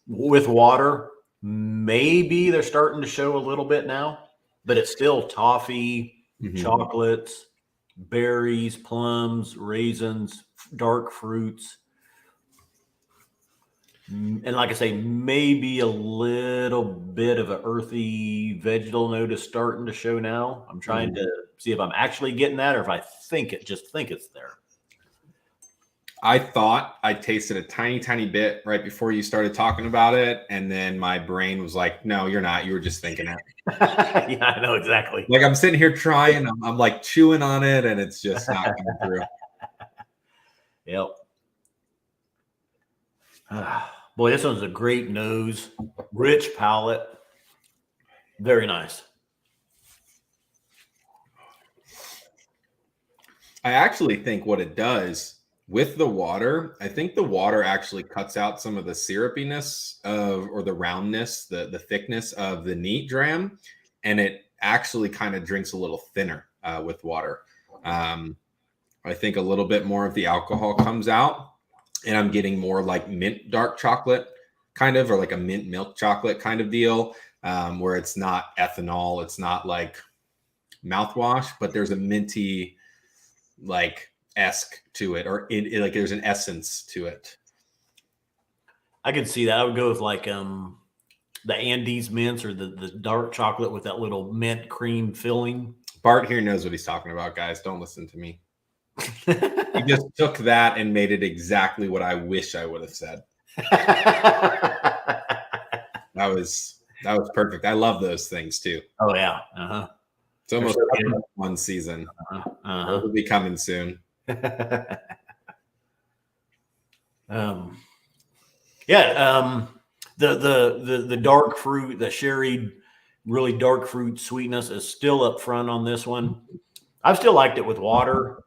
with water. Maybe they're starting to show a little bit now, but it's still toffee, chocolates, berries, plums, raisins, dark fruits. And like I say, maybe a little bit of an earthy vegetal note is starting to show now. I'm trying to see if I'm actually getting that or if I think it's there. I thought I tasted a tiny, tiny bit right before you started talking about it. And then my brain was like, no, you're not. You were just thinking it. Yeah, I know exactly. Like I'm sitting here trying, I'm like chewing on it and it's just not coming through. Yep. Boy, this one's a great nose, rich palate. Very nice. I actually think what it does with the water, I think the water actually cuts out some of the syrupiness or the roundness, the thickness of the neat dram, and it actually kind of drinks a little thinner with water. I think a little bit more of the alcohol comes out, and I'm getting more like mint dark chocolate kind of, or like a mint milk chocolate kind of deal, where it's not ethanol, it's not like mouthwash, but there's a minty like esque to it, or like there's an essence to it. I could see that. I would go with like the Andes mints, or the dark chocolate with that little mint cream filling. Bart here knows what he's talking about, guys. Don't listen to me. He just took that and made it exactly what I wish I would have said. That was perfect. I love those things too. Oh yeah. Uh-huh. It's almost one season. Uh-huh. It'll be coming soon. The dark fruit, the sherry, really dark fruit sweetness is still up front on this one. I've still liked it with water.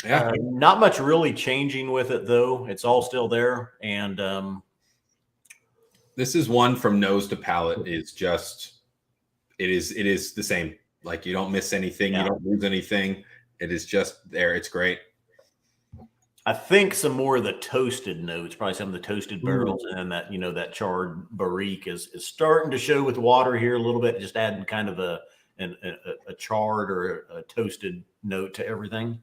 Yeah. Not much really changing with it though. It's all still there. And this is one from nose to palate is just, it is the same. Like you don't miss anything. Yeah. You don't lose anything. It is just there. It's great. I think some more of the toasted notes, probably some of the toasted barrels, and that, that charred barrique is starting to show with water here a little bit, just adding kind of a charred or a toasted note to everything.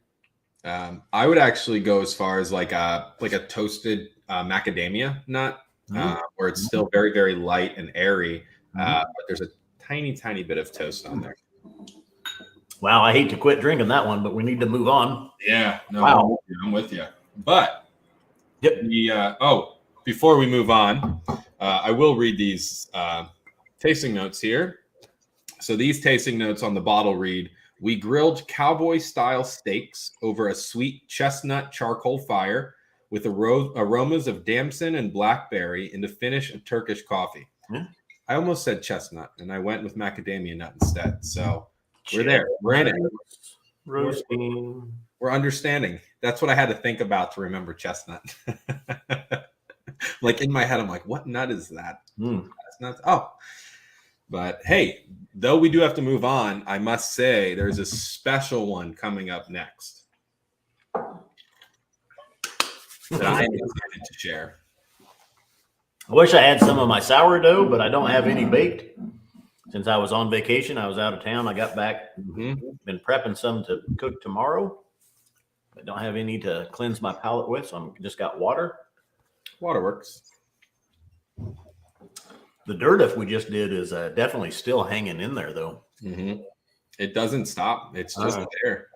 I would actually go as far as like a toasted macadamia nut, where it's still very, very light and airy, but there's a tiny bit of toast on there. Wow, I hate to quit drinking that one, but we need to move on. Yeah, no, wow. I'm with you. But yep. Before we move on, I will read these tasting notes here. So these tasting notes on the bottle read, "We grilled cowboy-style steaks over a sweet chestnut charcoal fire with aromas of damson and blackberry, and to finish a Turkish coffee." Yeah. I almost said chestnut, and I went with macadamia nut instead. So we're there. We're in it. Roasting. We're understanding. That's what I had to think about to remember chestnut. Like in my head, I'm like, what nut is that? Chestnuts. Oh. But hey, though we do have to move on, I must say there's a special one coming up next that I am excited to share. I wish I had some of my sourdough, but I don't have any baked. Since I was on vacation, I was out of town. I got back, been prepping some to cook tomorrow. I don't have any to cleanse my palate with, so I'm just got water. Water works. The dirt if we just did is definitely still hanging in there, though. It doesn't stop. It's just there.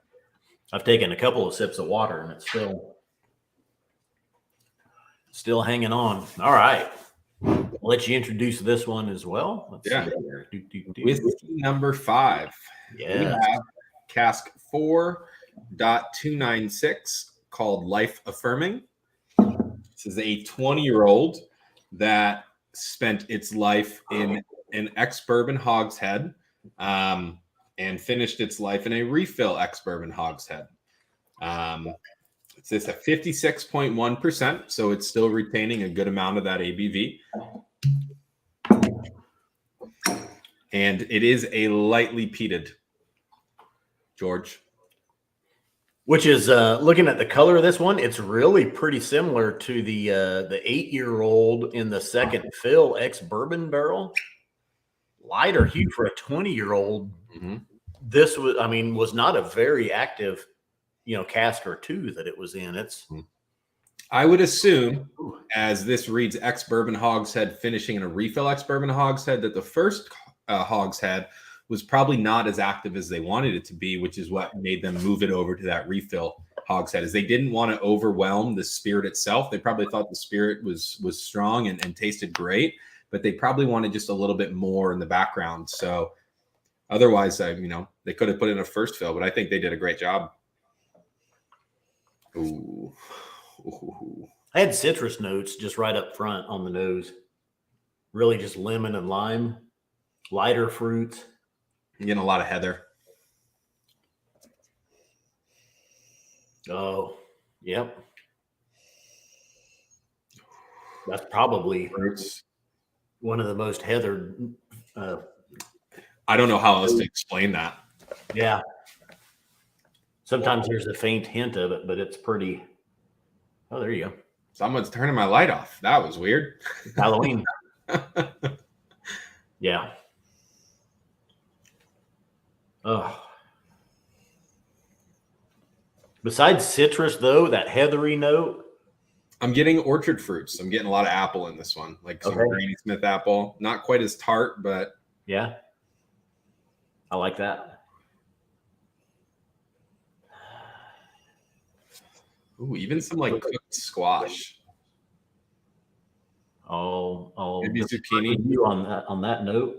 I've taken a couple of sips of water, and it's still hanging on. All right. I'll let you introduce this one as well. Let's see. Whiskey number 5. Yeah. We have Cask 4.296 called Life Affirming. This is a 20-year-old that spent its life in an ex-bourbon hogshead and finished its life in a refill ex-bourbon hogshead. It's a 56.1%, so it's still retaining a good amount of that ABV. And it is a lightly peated, George. Which is, looking at the color of this one, it's really pretty similar to the 8-year-old in the second fill ex-bourbon barrel. Lighter hue for a 20-year-old. This was not a very active cask or two that it was in. I would assume, as this reads ex-bourbon hogshead finishing in a refill ex-bourbon hogshead, that the first hogshead was probably not as active as they wanted it to be, which is what made them move it over to that refill hogshead. Is they didn't want to overwhelm the spirit itself. They probably thought the spirit was strong and tasted great, but they probably wanted just a little bit more in the background. So otherwise, they could have put in a first fill, but I think they did a great job. Ooh. I had citrus notes just right up front on the nose. Really just lemon and lime, lighter fruits. You're getting a lot of heather. Oh, yep. That's probably one of the most heathered. I don't know how else to explain that. Yeah. Sometimes there's a faint hint of it, but it's pretty. Oh, there you go. Someone's turning my light off. That was weird. Halloween. Yeah. Oh. Besides citrus, though, that heathery note. I'm getting orchard fruits. I'm getting a lot of apple in this one, like some Granny Smith apple. Not quite as tart, but yeah, I like that. Ooh, even some like cooked squash. Oh, Maybe zucchini. You on that note.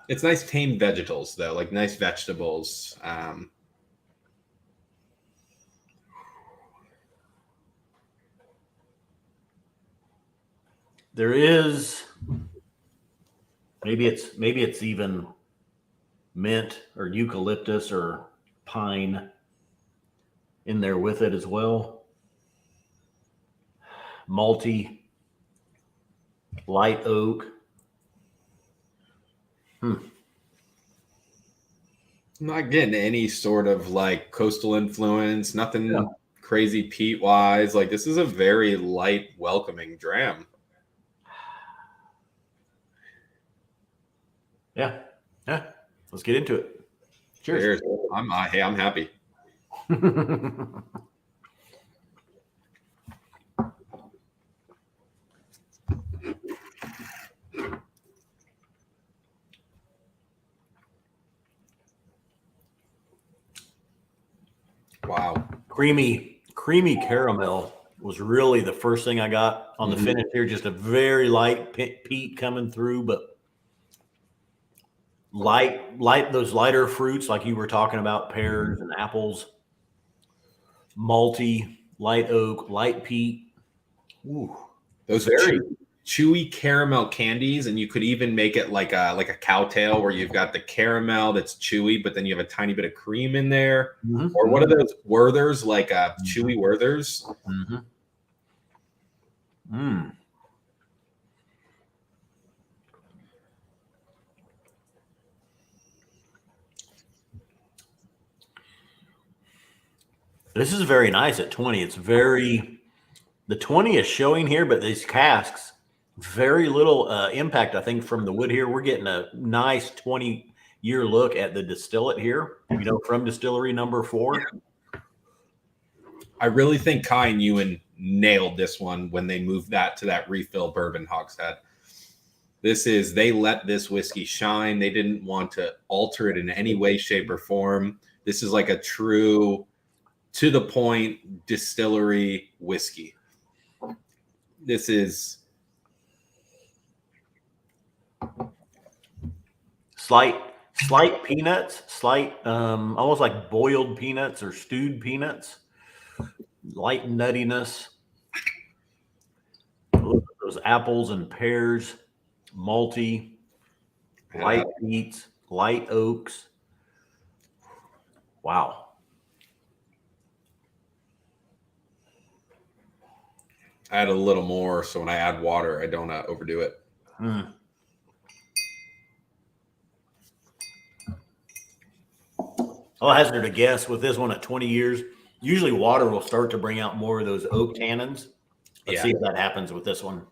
It's nice tame vegetables though, like nice vegetables. There is maybe it's even mint or eucalyptus or pine in there with it as well. Malty, light oak. I'm not getting any sort of like coastal influence, nothing crazy peat wise. Like this is a very light, welcoming dram. Yeah. Let's get into it. Cheers. I'm happy. Wow. Creamy caramel was really the first thing I got on the finish here. Just a very light peat coming through, but light those lighter fruits like you were talking about, pears and apples, malty, light oak, light peat. Ooh, those very chewy caramel candies, and you could even make it like a cowtail where you've got the caramel that's chewy, but then you have a tiny bit of cream in there. Or what are those Werthers, like chewy Werthers? This is very nice at 20. It's the 20 is showing here, but these casks, very little impact, I think, from the wood here. We're getting a nice 20-year look at the distillate here, from distillery number 4. Yeah. I really think Kai and Ewan nailed this one when they moved that to that refill bourbon hogshead. They let this whiskey shine. They didn't want to alter it in any way, shape, or form. This is like a true, to the point distillery whiskey. This is slight peanuts, almost like boiled peanuts or stewed peanuts, light nuttiness. Those apples and pears, malty, light peats, light oaks. Wow. Add a little more so when I add water, I don't overdo it. I'll hazard a guess with this one at 20 years. Usually water will start to bring out more of those oak tannins. Let's see if that happens with this one.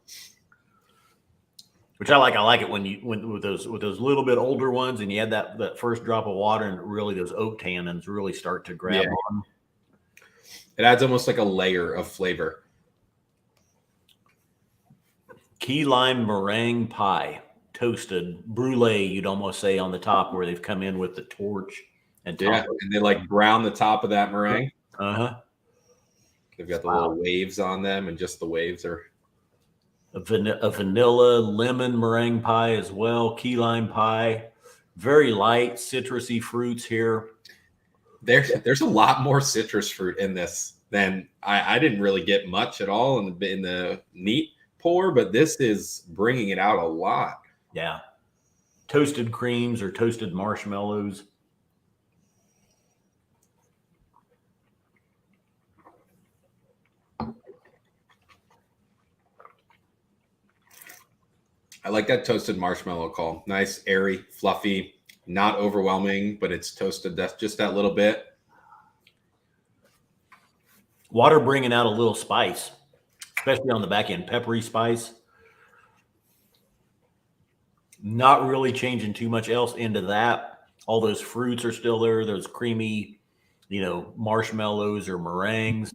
Which I like. I like it when with those little bit older ones and you add that first drop of water and really those oak tannins really start to grab on. It adds almost like a layer of flavor. Key lime meringue pie, toasted brulee, you'd almost say on the top where they've come in with the torch and and they like brown the top of that meringue. They've got the little waves on them, and just the waves are a vanilla lemon meringue pie as well. Key lime pie, very light citrusy fruits here. There's a lot more citrus fruit in this than I didn't really get much at all in the neat pour, but this is bringing it out a lot. Yeah. Toasted creams or toasted marshmallows. I like that toasted marshmallow call. Nice, airy, fluffy, not overwhelming, but it's toasted just that little bit. Water bringing out a little spice, especially on the back end, peppery spice. Not really changing too much else into that. All those fruits are still there. Those creamy, marshmallows or meringues.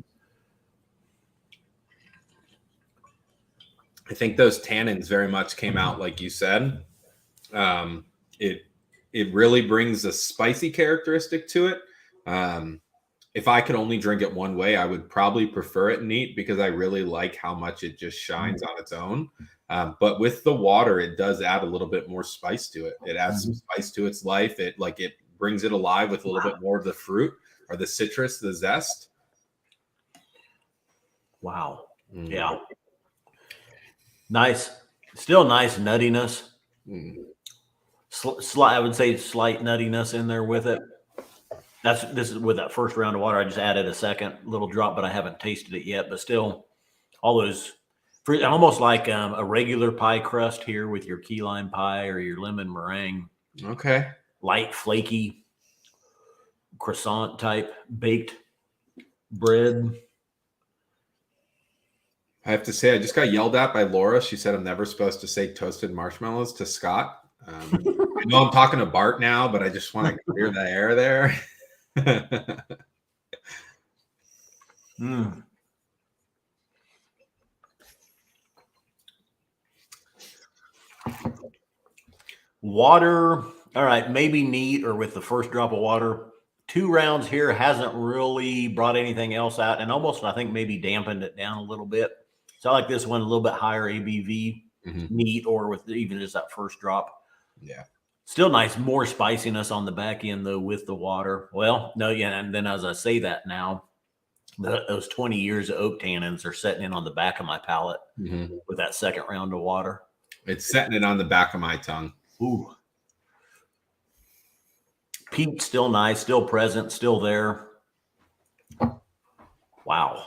I think those tannins very much came out, like you said. It really brings a spicy characteristic to it. If I could only drink it one way, I would probably prefer it neat because I really like how much it just shines on its own. But with the water, it does add a little bit more spice to it. It adds some spice to its life. It brings it alive with a little bit more of the fruit or the citrus, the zest. Wow. Yeah. Nice. Still nice nuttiness. I would say slight nuttiness in there with it. This is with that first round of water. I just added a second little drop, but I haven't tasted it yet. But still, all those fruit, almost like a regular pie crust here with your key lime pie or your lemon meringue. Okay. Light, flaky, croissant type baked bread. I have to say, I just got yelled at by Laura. She said I'm never supposed to say toasted marshmallows to Scott. I know I'm talking to Bart now, but I just want to clear the air there. Water, all right, maybe neat or with the first drop of water. 2 rounds here hasn't really brought anything else out, and almost, I think, maybe dampened it down a little bit. So I like this one a little bit higher ABV, neat, or with even just that first drop. Yeah. Still nice, more spiciness on the back end, though, with the water. Well, no, yeah, and then as I say that now, those 20 years of oak tannins are setting in on the back of my palate with that second round of water. It's setting it on the back of my tongue. Ooh. Peat still nice, still present, still there. Wow.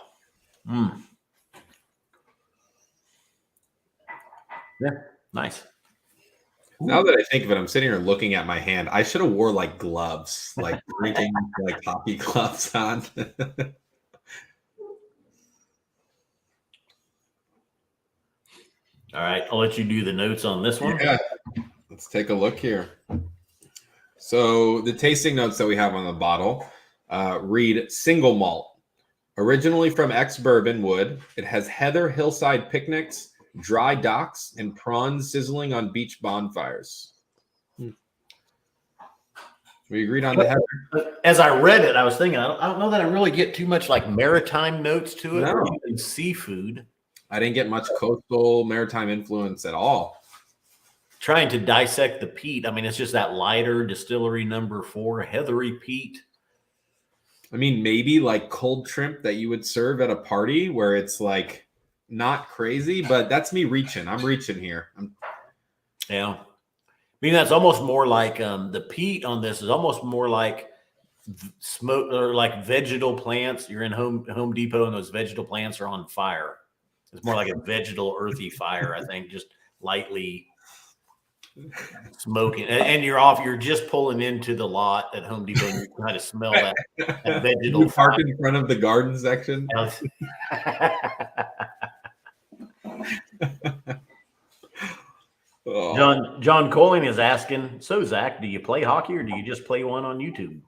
Yeah, nice. Now that I think of it, I'm sitting here looking at my hand. I should have wore like gloves, like drinking like hockey gloves on. All right, I'll let you do the notes on this one. Yeah. Let's take a look here. So the tasting notes that we have on the bottle read single malt. Originally from ex-bourbon wood, it has heather hillside picnics, dry docks, and prawns sizzling on beach bonfires. We agreed on the heather. As I read it, I was thinking, I don't know that I really get too much like maritime notes to it or even seafood. I didn't get much coastal maritime influence at all. Trying to dissect the peat. I mean, it's just that lighter distillery number 4, heathery peat. I mean, maybe like cold shrimp that you would serve at a party where it's like not crazy, but that's me reaching. I'm reaching here. Yeah. I mean, that's almost more like the peat on this is almost more like smoke or like vegetal plants. You're in Home Depot and those vegetal plants are on fire. It's more like a vegetal earthy fire, I think, just lightly smoking. And you're just pulling into the lot at Home Depot and you kind of smell that vegetal you park in front of the garden section. John Coling is asking, so Zach, do you play hockey or do you just play one on YouTube?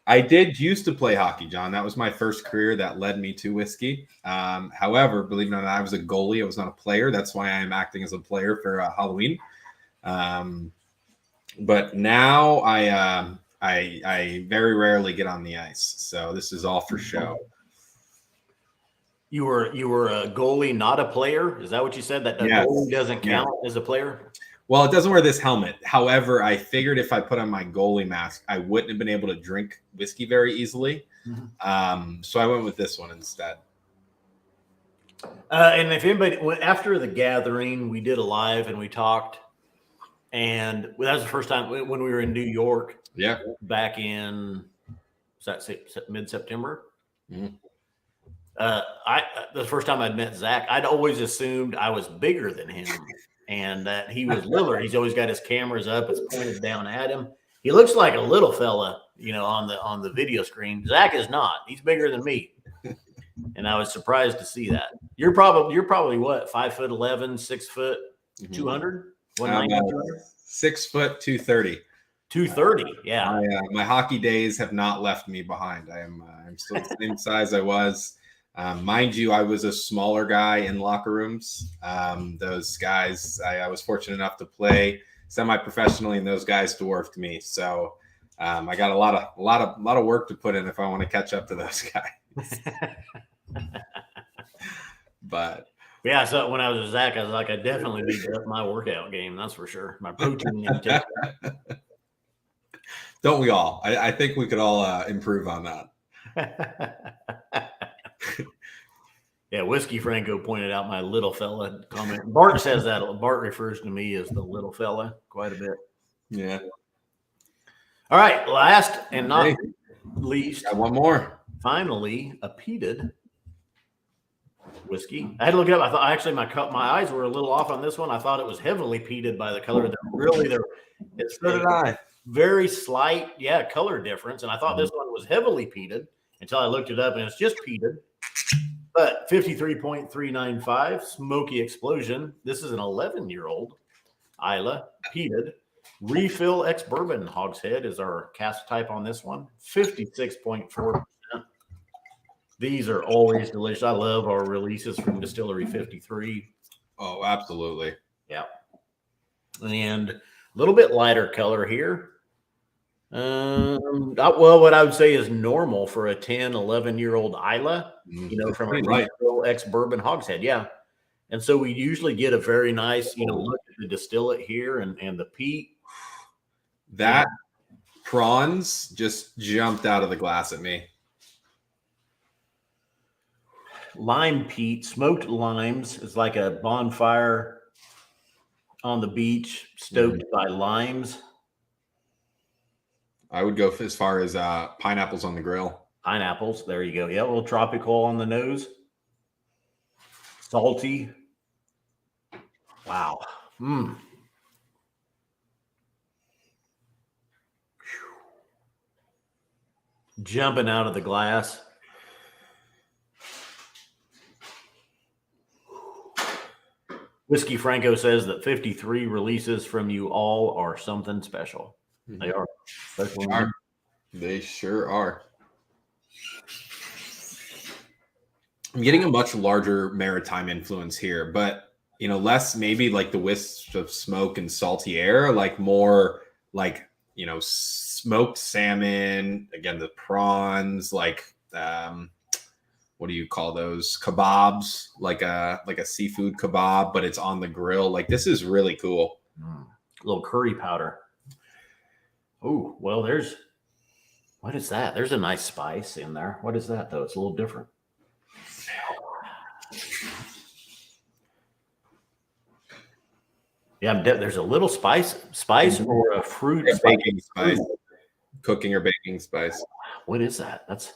I did used to play hockey, John. That was my first career that led me to whiskey. However, believe it or not, I was a goalie. I was not a player. That's why I am acting as a player for Halloween. But now I very rarely get on the ice. So this is all for show. You were a goalie, not a player? Is that what you said? That yes. Goalie doesn't count as a player? Well, it doesn't wear this helmet. However, I figured if I put on my goalie mask, I wouldn't have been able to drink whiskey very easily. So I went with this one instead. And if anybody, after the gathering, we did a live and we talked. And that was the first time when we were in New York. Yeah. Back in, was that mid-September? The first time I'd met Zach, I'd always assumed I was bigger than him. And that he was littler. He's always got his cameras up. It's pointed down at him. He looks like a little fella, on the video screen. Zach is not. He's bigger than me. and I was surprised to see that. You're probably what, 5'11", 6 foot, 200, 190, 6 foot 230. 230. Yeah. My hockey days have not left me behind. I'm still the same size I was. Mind you, I was a smaller guy in locker rooms. Those guys, I was fortunate enough to play semi-professionally, and those guys dwarfed me. So I got a lot of work to put in if I want to catch up to those guys. But yeah, so when I was with Zach, I was like, I definitely need to up my workout game. That's for sure. My protein intake. Don't we all? I think we could all improve on that. Yeah, Whiskey Franco pointed out my little fella comment. Bart says that. Bart refers to me as the little fella quite a bit. Yeah. All right, last and not least, got one more. Finally, a peated whiskey. I had to look it up. I thought actually my eyes were a little off on this one. I thought it was heavily peated by the color. It's So did I. Very slight, color difference. And I thought this one was heavily peated until I looked it up, and it's just peated. But 53.395 Smoky Explosion. This is an 11-year-old Isla peated. Refill ex-bourbon hogshead is our cask type on this one. 56.4%. These are always delicious. I love our releases from Distillery 53. Oh, absolutely. Yeah. And a little bit lighter color here. What I would say is normal for a 10, 11-year-old Isla, from a refill ex-bourbon hogshead. Yeah. And so we usually get a very nice, look at the distillate here and the peat. That prawns just jumped out of the glass at me. Lime peat, smoked limes is like a bonfire on the beach, stoked by limes. I would go as far as pineapples on the grill. Pineapples, there you go. Yeah, a little tropical on the nose. Salty. Wow. Jumping out of the glass. Whiskey Franco says that 53 releases from you all are something special. They are. They sure are. I'm getting a much larger maritime influence here, but less maybe like the wisps of smoke and salty air, like more like smoked salmon. Again, the prawns, like what do you call those? Kebabs, like a seafood kebab, but it's on the grill. Like this is really cool. A little curry powder. Oh, well, what is that? There's a nice spice in there. What is that, though? It's a little different. Yeah, there's a little spice or a fruit. Baking spice. Cooking or baking spice. What is that?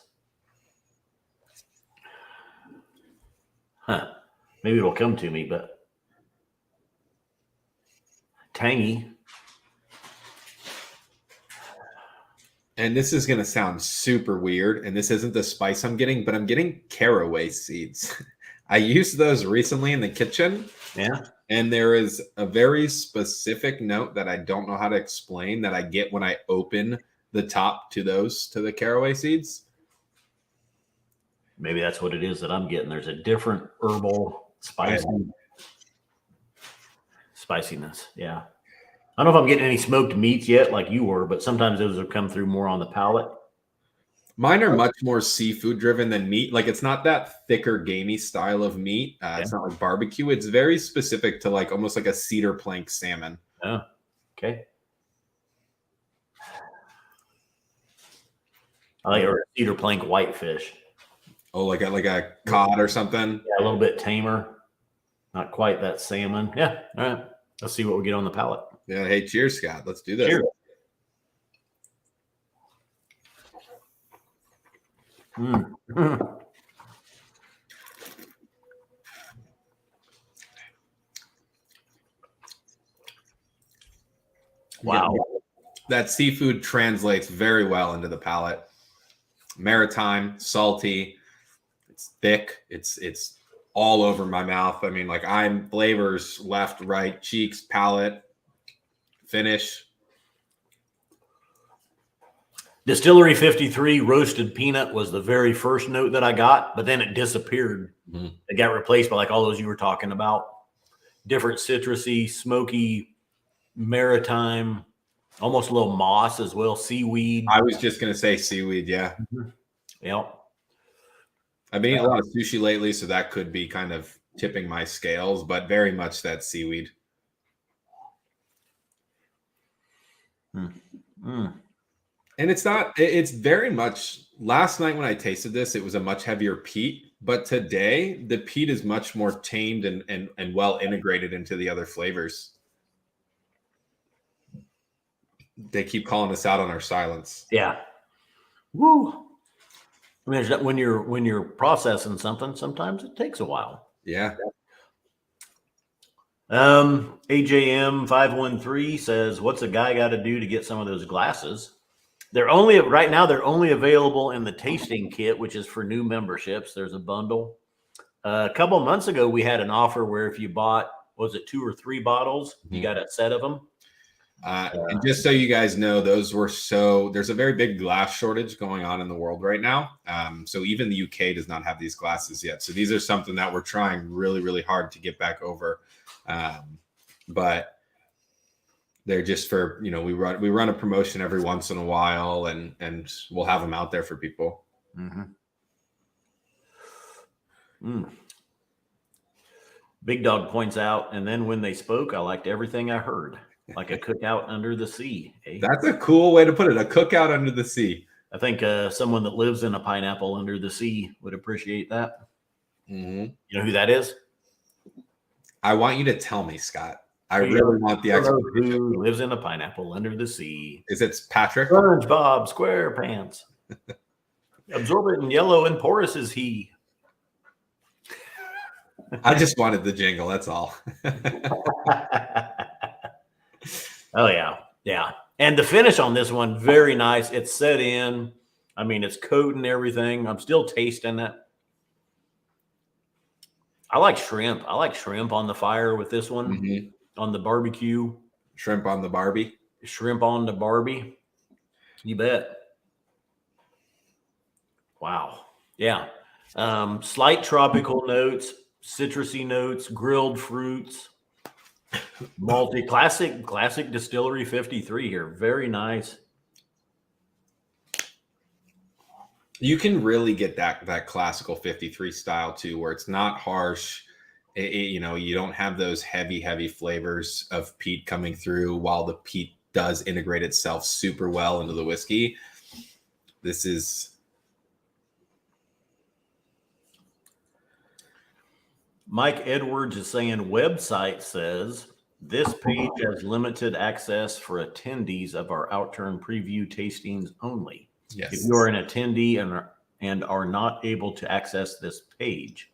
Maybe it'll come to me, but tangy. And this is going to sound super weird, and this isn't the spice I'm getting, but I'm getting caraway seeds. I used those recently in the kitchen. Yeah. And there is a very specific note that I don't know how to explain that I get when I open the top to the caraway seeds. Maybe that's what it is that I'm getting. There's a different herbal spiciness. Yeah. I don't know if I'm getting any smoked meats yet like you were, but sometimes those will come through more on the palate. Mine are much more seafood driven than meat. Like it's not that thicker, gamey style of meat. It's not like barbecue. It's very specific to like almost like a cedar plank salmon. Oh, okay. I like a cedar plank whitefish. Oh, like a cod or something? Yeah, a little bit tamer. Not quite that salmon. Yeah. All right. Let's see what we get on the palate. Yeah. Hey, cheers, Scott. Let's do this. Cheers. Wow. That seafood translates very well into the palate. Maritime, salty, It's thick. It's all over my mouth. I mean, like I'm flavors left, right, cheeks, palate, finish. Distillery 53 roasted peanut was the very first note that I got, but then it disappeared. Mm-hmm. It got replaced by like all those you were talking about. Different citrusy, smoky, maritime, almost a little moss as well, seaweed. I was just gonna say seaweed, yeah. Mm-hmm. Yep. I've been eating a lot of sushi lately, so that could be kind of tipping my scales, but very much that seaweed. Mm. And it's very much, last night when I tasted this, it was a much heavier peat, but today the peat is much more tamed and well integrated into the other flavors. They keep calling us out on our silence. Yeah. Woo. I mean, when you're processing something, sometimes it takes a while. Yeah. AJM 513 says, "What's a guy got to do to get some of those glasses?" They're only available in the tasting kit, which is for new memberships. There's a bundle. A couple of months ago, we had an offer where if you bought, was it 2 or 3 bottles, you got a set of them. And just so you guys know, there's a very big glass shortage going on in the world right now. So even the UK does not have these glasses yet. So these are something that we're trying really, really hard to get back over. But they're just for, we run a promotion every once in a while, and we'll have them out there for people. Big Dog points out, and then when they spoke, I liked everything I heard. Like a cookout under the sea. Eh? That's a cool way to put it. A cookout under the sea. I think someone that lives in a pineapple under the sea would appreciate that. Mm-hmm. You know who that is? I want you to tell me, Scott. I really want the explanation. Who lives in a pineapple under the sea? Is it Patrick? SpongeBob SquarePants. Absorbent and yellow and porous is he. I just wanted the jingle. That's all. Oh, yeah. Yeah. And the finish on this one, very nice. It's set in. I mean, it's coating everything. I'm still tasting it. I like shrimp. I like shrimp on the fire with this one. Mm-hmm. On the barbecue. Shrimp on the Barbie. Shrimp on the Barbie. You bet. Wow. Yeah. Slight tropical notes, citrusy notes, grilled fruits, malty, classic distillery 53 here. Very nice. You can really get that classical 53 style too, where it's not harsh. You don't have those heavy flavors of peat coming through, while the peat does integrate itself super well into the whiskey. This is... Mike Edwards is saying website says this page has limited access for attendees of our Outturn preview tastings only. Yes. If you are an attendee and are not able to access this page,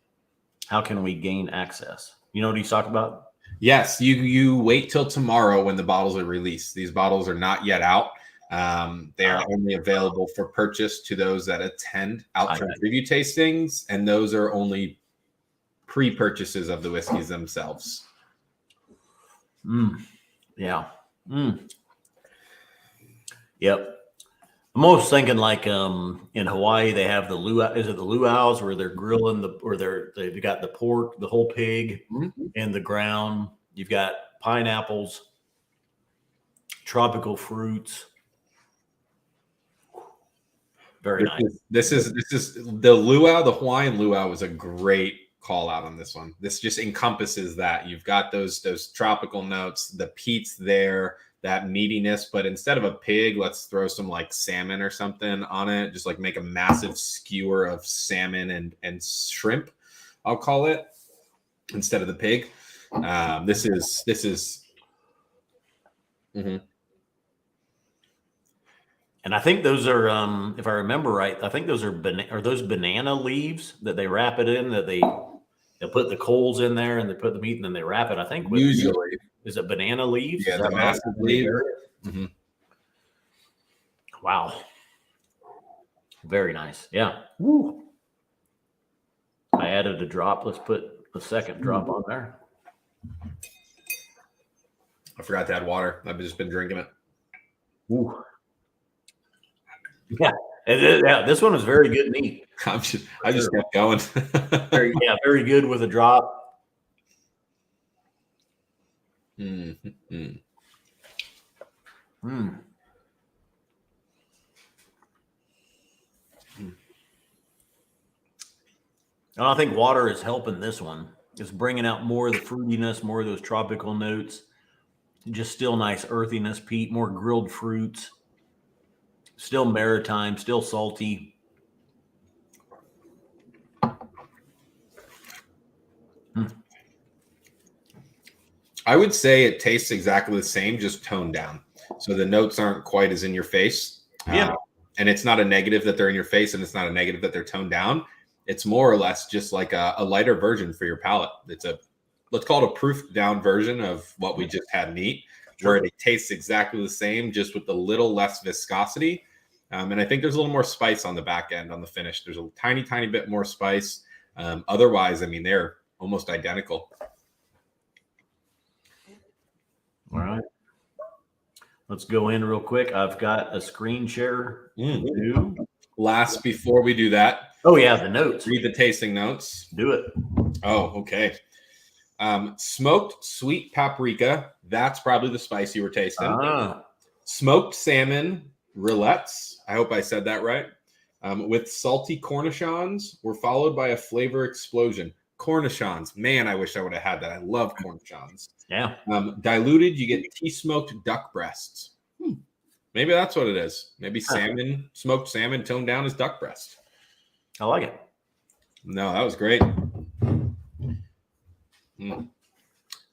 how can we gain access? You know what he's talking about? Yes, you wait till tomorrow when the bottles are released. These bottles are not yet out. They are only available for purchase to those that attend Outturn preview tastings, and those are only pre-purchases of the whiskeys themselves. Yeah. Yep. I'm almost thinking like in Hawaii they have the luau. Is it the luau's where they're grilling they've got the pork, the whole pig in the ground. You've got pineapples, tropical fruits. Very nice. This is the luau. The Hawaiian luau was a great call out on this one. This just encompasses that. You've got those tropical notes, the peat's there, that meatiness, but instead of a pig, let's throw some like salmon or something on it. Just like make a massive skewer of salmon and shrimp, I'll call it, instead of the pig. This is. Mm-hmm. And I think those are, if I remember right, I think those are those banana leaves that they wrap it in, that they put the coals in there and they put the meat and then they wrap it. I think Usually. Is it banana leaves? Yeah, the massive leaves. Mm-hmm. Wow. Very nice. Yeah. Woo. I added a drop. Let's put the second drop on there. I forgot to add water. I've just been drinking it. Ooh. Yeah. Yeah, this one was very good and neat. I just kept going. Very good with a drop. Mm-hmm. And I think water is helping this one. It's bringing out more of the fruitiness, more of those tropical notes. Just still nice earthiness, Pete. More grilled fruits. Still maritime, still salty. I would say it tastes exactly the same, just toned down. So the notes aren't quite as in your face. Yeah. And it's not a negative that they're in your face, and it's not a negative that they're toned down. It's more or less just like a lighter version for your palate. It's let's call it a proof down version of what we just had neat, where it tastes exactly the same, just with a little less viscosity. And I think there's a little more spice on the back end on the finish. There's a tiny, tiny bit more spice. Otherwise, I mean, they're almost identical. All right. Let's go in real quick. I've got a screen share. Last, before we do that. Oh, yeah, the notes. Read the tasting notes. Do it. Oh, okay. Smoked sweet paprika. That's probably the spice you were tasting. Smoked salmon rillettes. I hope I said that right. With salty cornichons were followed by a flavor explosion. Cornichons. Man, I wish I would have had that. I love cornichons. Yeah. Diluted, you get tea-smoked duck breasts. Maybe that's what it is. Maybe salmon, smoked salmon toned down as duck breast. I like it. No, that was great.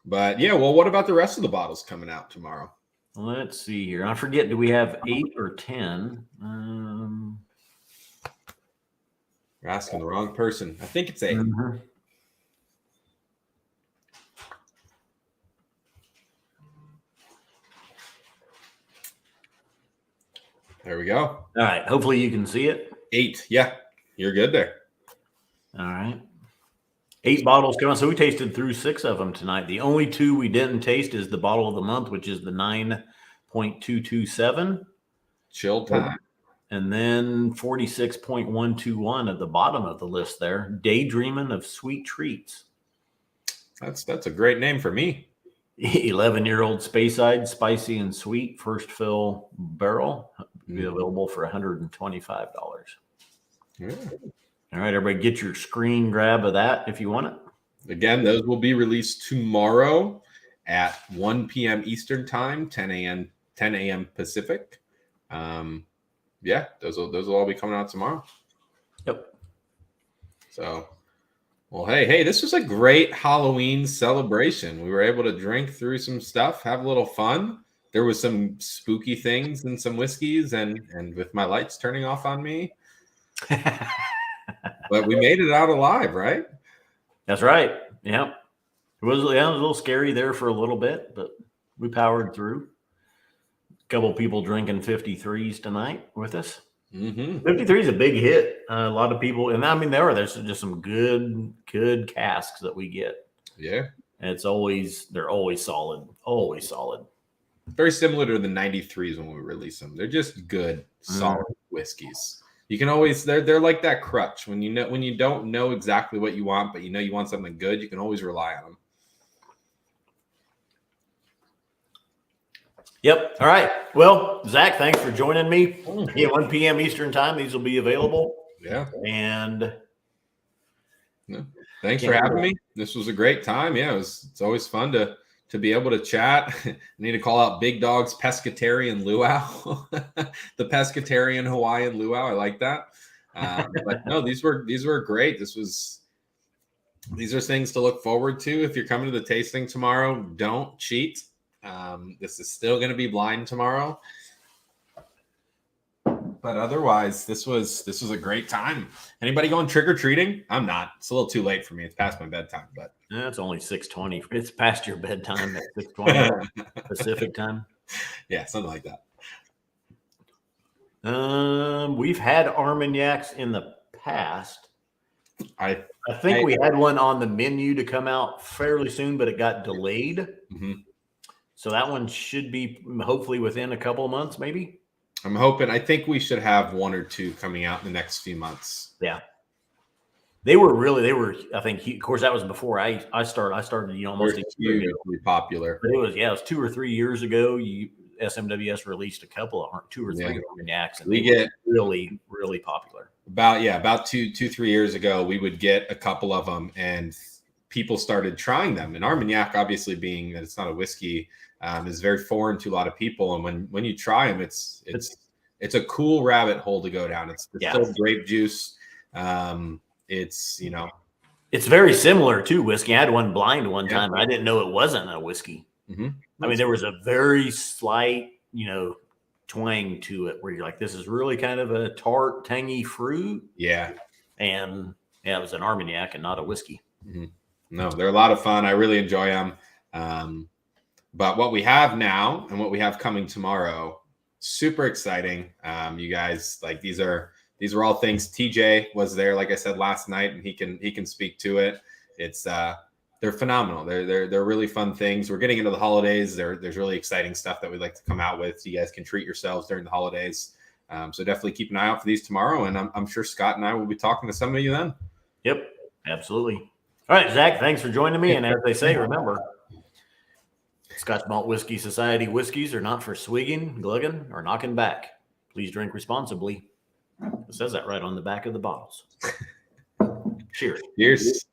But yeah, well, what about the rest of the bottles coming out tomorrow? Let's see here. I forget, do we have 8 or 10? You're asking the wrong person. I think it's 8. Mm-hmm. There we go. All right. Hopefully you can see it. 8. Yeah, you're good there. All right. 8 bottles coming. So we tasted through 6 of them tonight. The only 2 we didn't taste is the bottle of the month, which is the 9.227. Chill time. And then 46.121 at the bottom of the list there. Daydreaming of Sweet Treats. That's a great name for me. 11-year-old Speyside, spicy and sweet, first fill barrel. Be available for $125. Yeah. All right, everybody, get your screen grab of that if you want it. Again, those will be released tomorrow at 1 p.m. Eastern time, 10 a.m. Pacific. Yeah, those will all be coming out tomorrow. Yep. So, well, hey, this was a great Halloween celebration. We were able to drink through some stuff, have a little fun. There was some spooky things and some whiskeys, and with my lights turning off on me. But we made it out alive, right? That's right. Yeah. It was a little scary there for a little bit, but we powered through. A couple people drinking 53s tonight with us. 53 is a big hit. A lot of people, and I mean, there's just some good casks that we get. Yeah. And they're always solid. Always solid. Very similar to the 93s when we release them. They're just good, solid whiskeys. You can always they're like that crutch when you don't know exactly what you want, but you want something good. You can always rely on them. Yep. All right. Well, Zach, thanks for joining me. Yeah, 1 p.m. Eastern time. These will be available. Yeah. And thanks for having me. This was a great time. Yeah, it's always fun to be able to chat. I need to call out Big Dog's Pescatarian Luau, the Pescatarian Hawaiian Luau. I like that. But no, these were great. These are things to look forward to. If you're coming to the tasting tomorrow, don't cheat. This is still going to be blind tomorrow. But otherwise, this was a great time. Anybody going trick-or-treating? I'm not. It's a little too late for me. It's past my bedtime, but it's only 6:20. It's past your bedtime at 6:20 Pacific time. Yeah, something like that. We've had Armagnacs in the past. I think we had one on the menu to come out fairly soon, but it got delayed. Mhm. So that one should be hopefully within a couple of months, maybe. I'm hoping. I think we should have one or two coming out in the next few months. Yeah. They were, I think, of course, that was before I started. I started, almost a year ago. Hugely popular. But it was 2 or 3 years ago. SMWS released a couple of 2 or 3 Armagnacs, and we get really, really popular. About 2, 3 years ago, we would get a couple of them, and people started trying them. And Armagnac, obviously, being that it's not a whiskey, is very foreign to a lot of people. And when you try them, it's a cool rabbit hole to go down. It's still grape juice. It's it's very similar to whiskey. I had one blind one time, and I didn't know it wasn't a whiskey. Mm-hmm. I mean, there was a very slight, twang to it where you're like, this is really kind of a tart, tangy fruit. Yeah. And it was an Armagnac and not a whiskey. Mm-hmm. No, they're a lot of fun. I really enjoy them. But what we have now and what we have coming tomorrow, super exciting. You guys, like, these are all things. TJ was there, like I said, last night, and he can speak to it. It's they're phenomenal. They're really fun things. We're getting into the holidays. There's really exciting stuff that we'd like to come out with, so you guys can treat yourselves during the holidays. So definitely keep an eye out for these tomorrow, and I'm sure Scott and I will be talking to some of you then. Yep, absolutely. All right, Zach, thanks for joining me. And as they say, remember, Scotch Malt Whiskey Society whiskeys are not for swigging, glugging, or knocking back. Please drink responsibly. It says that right on the back of the bottles. Cheers. Cheers.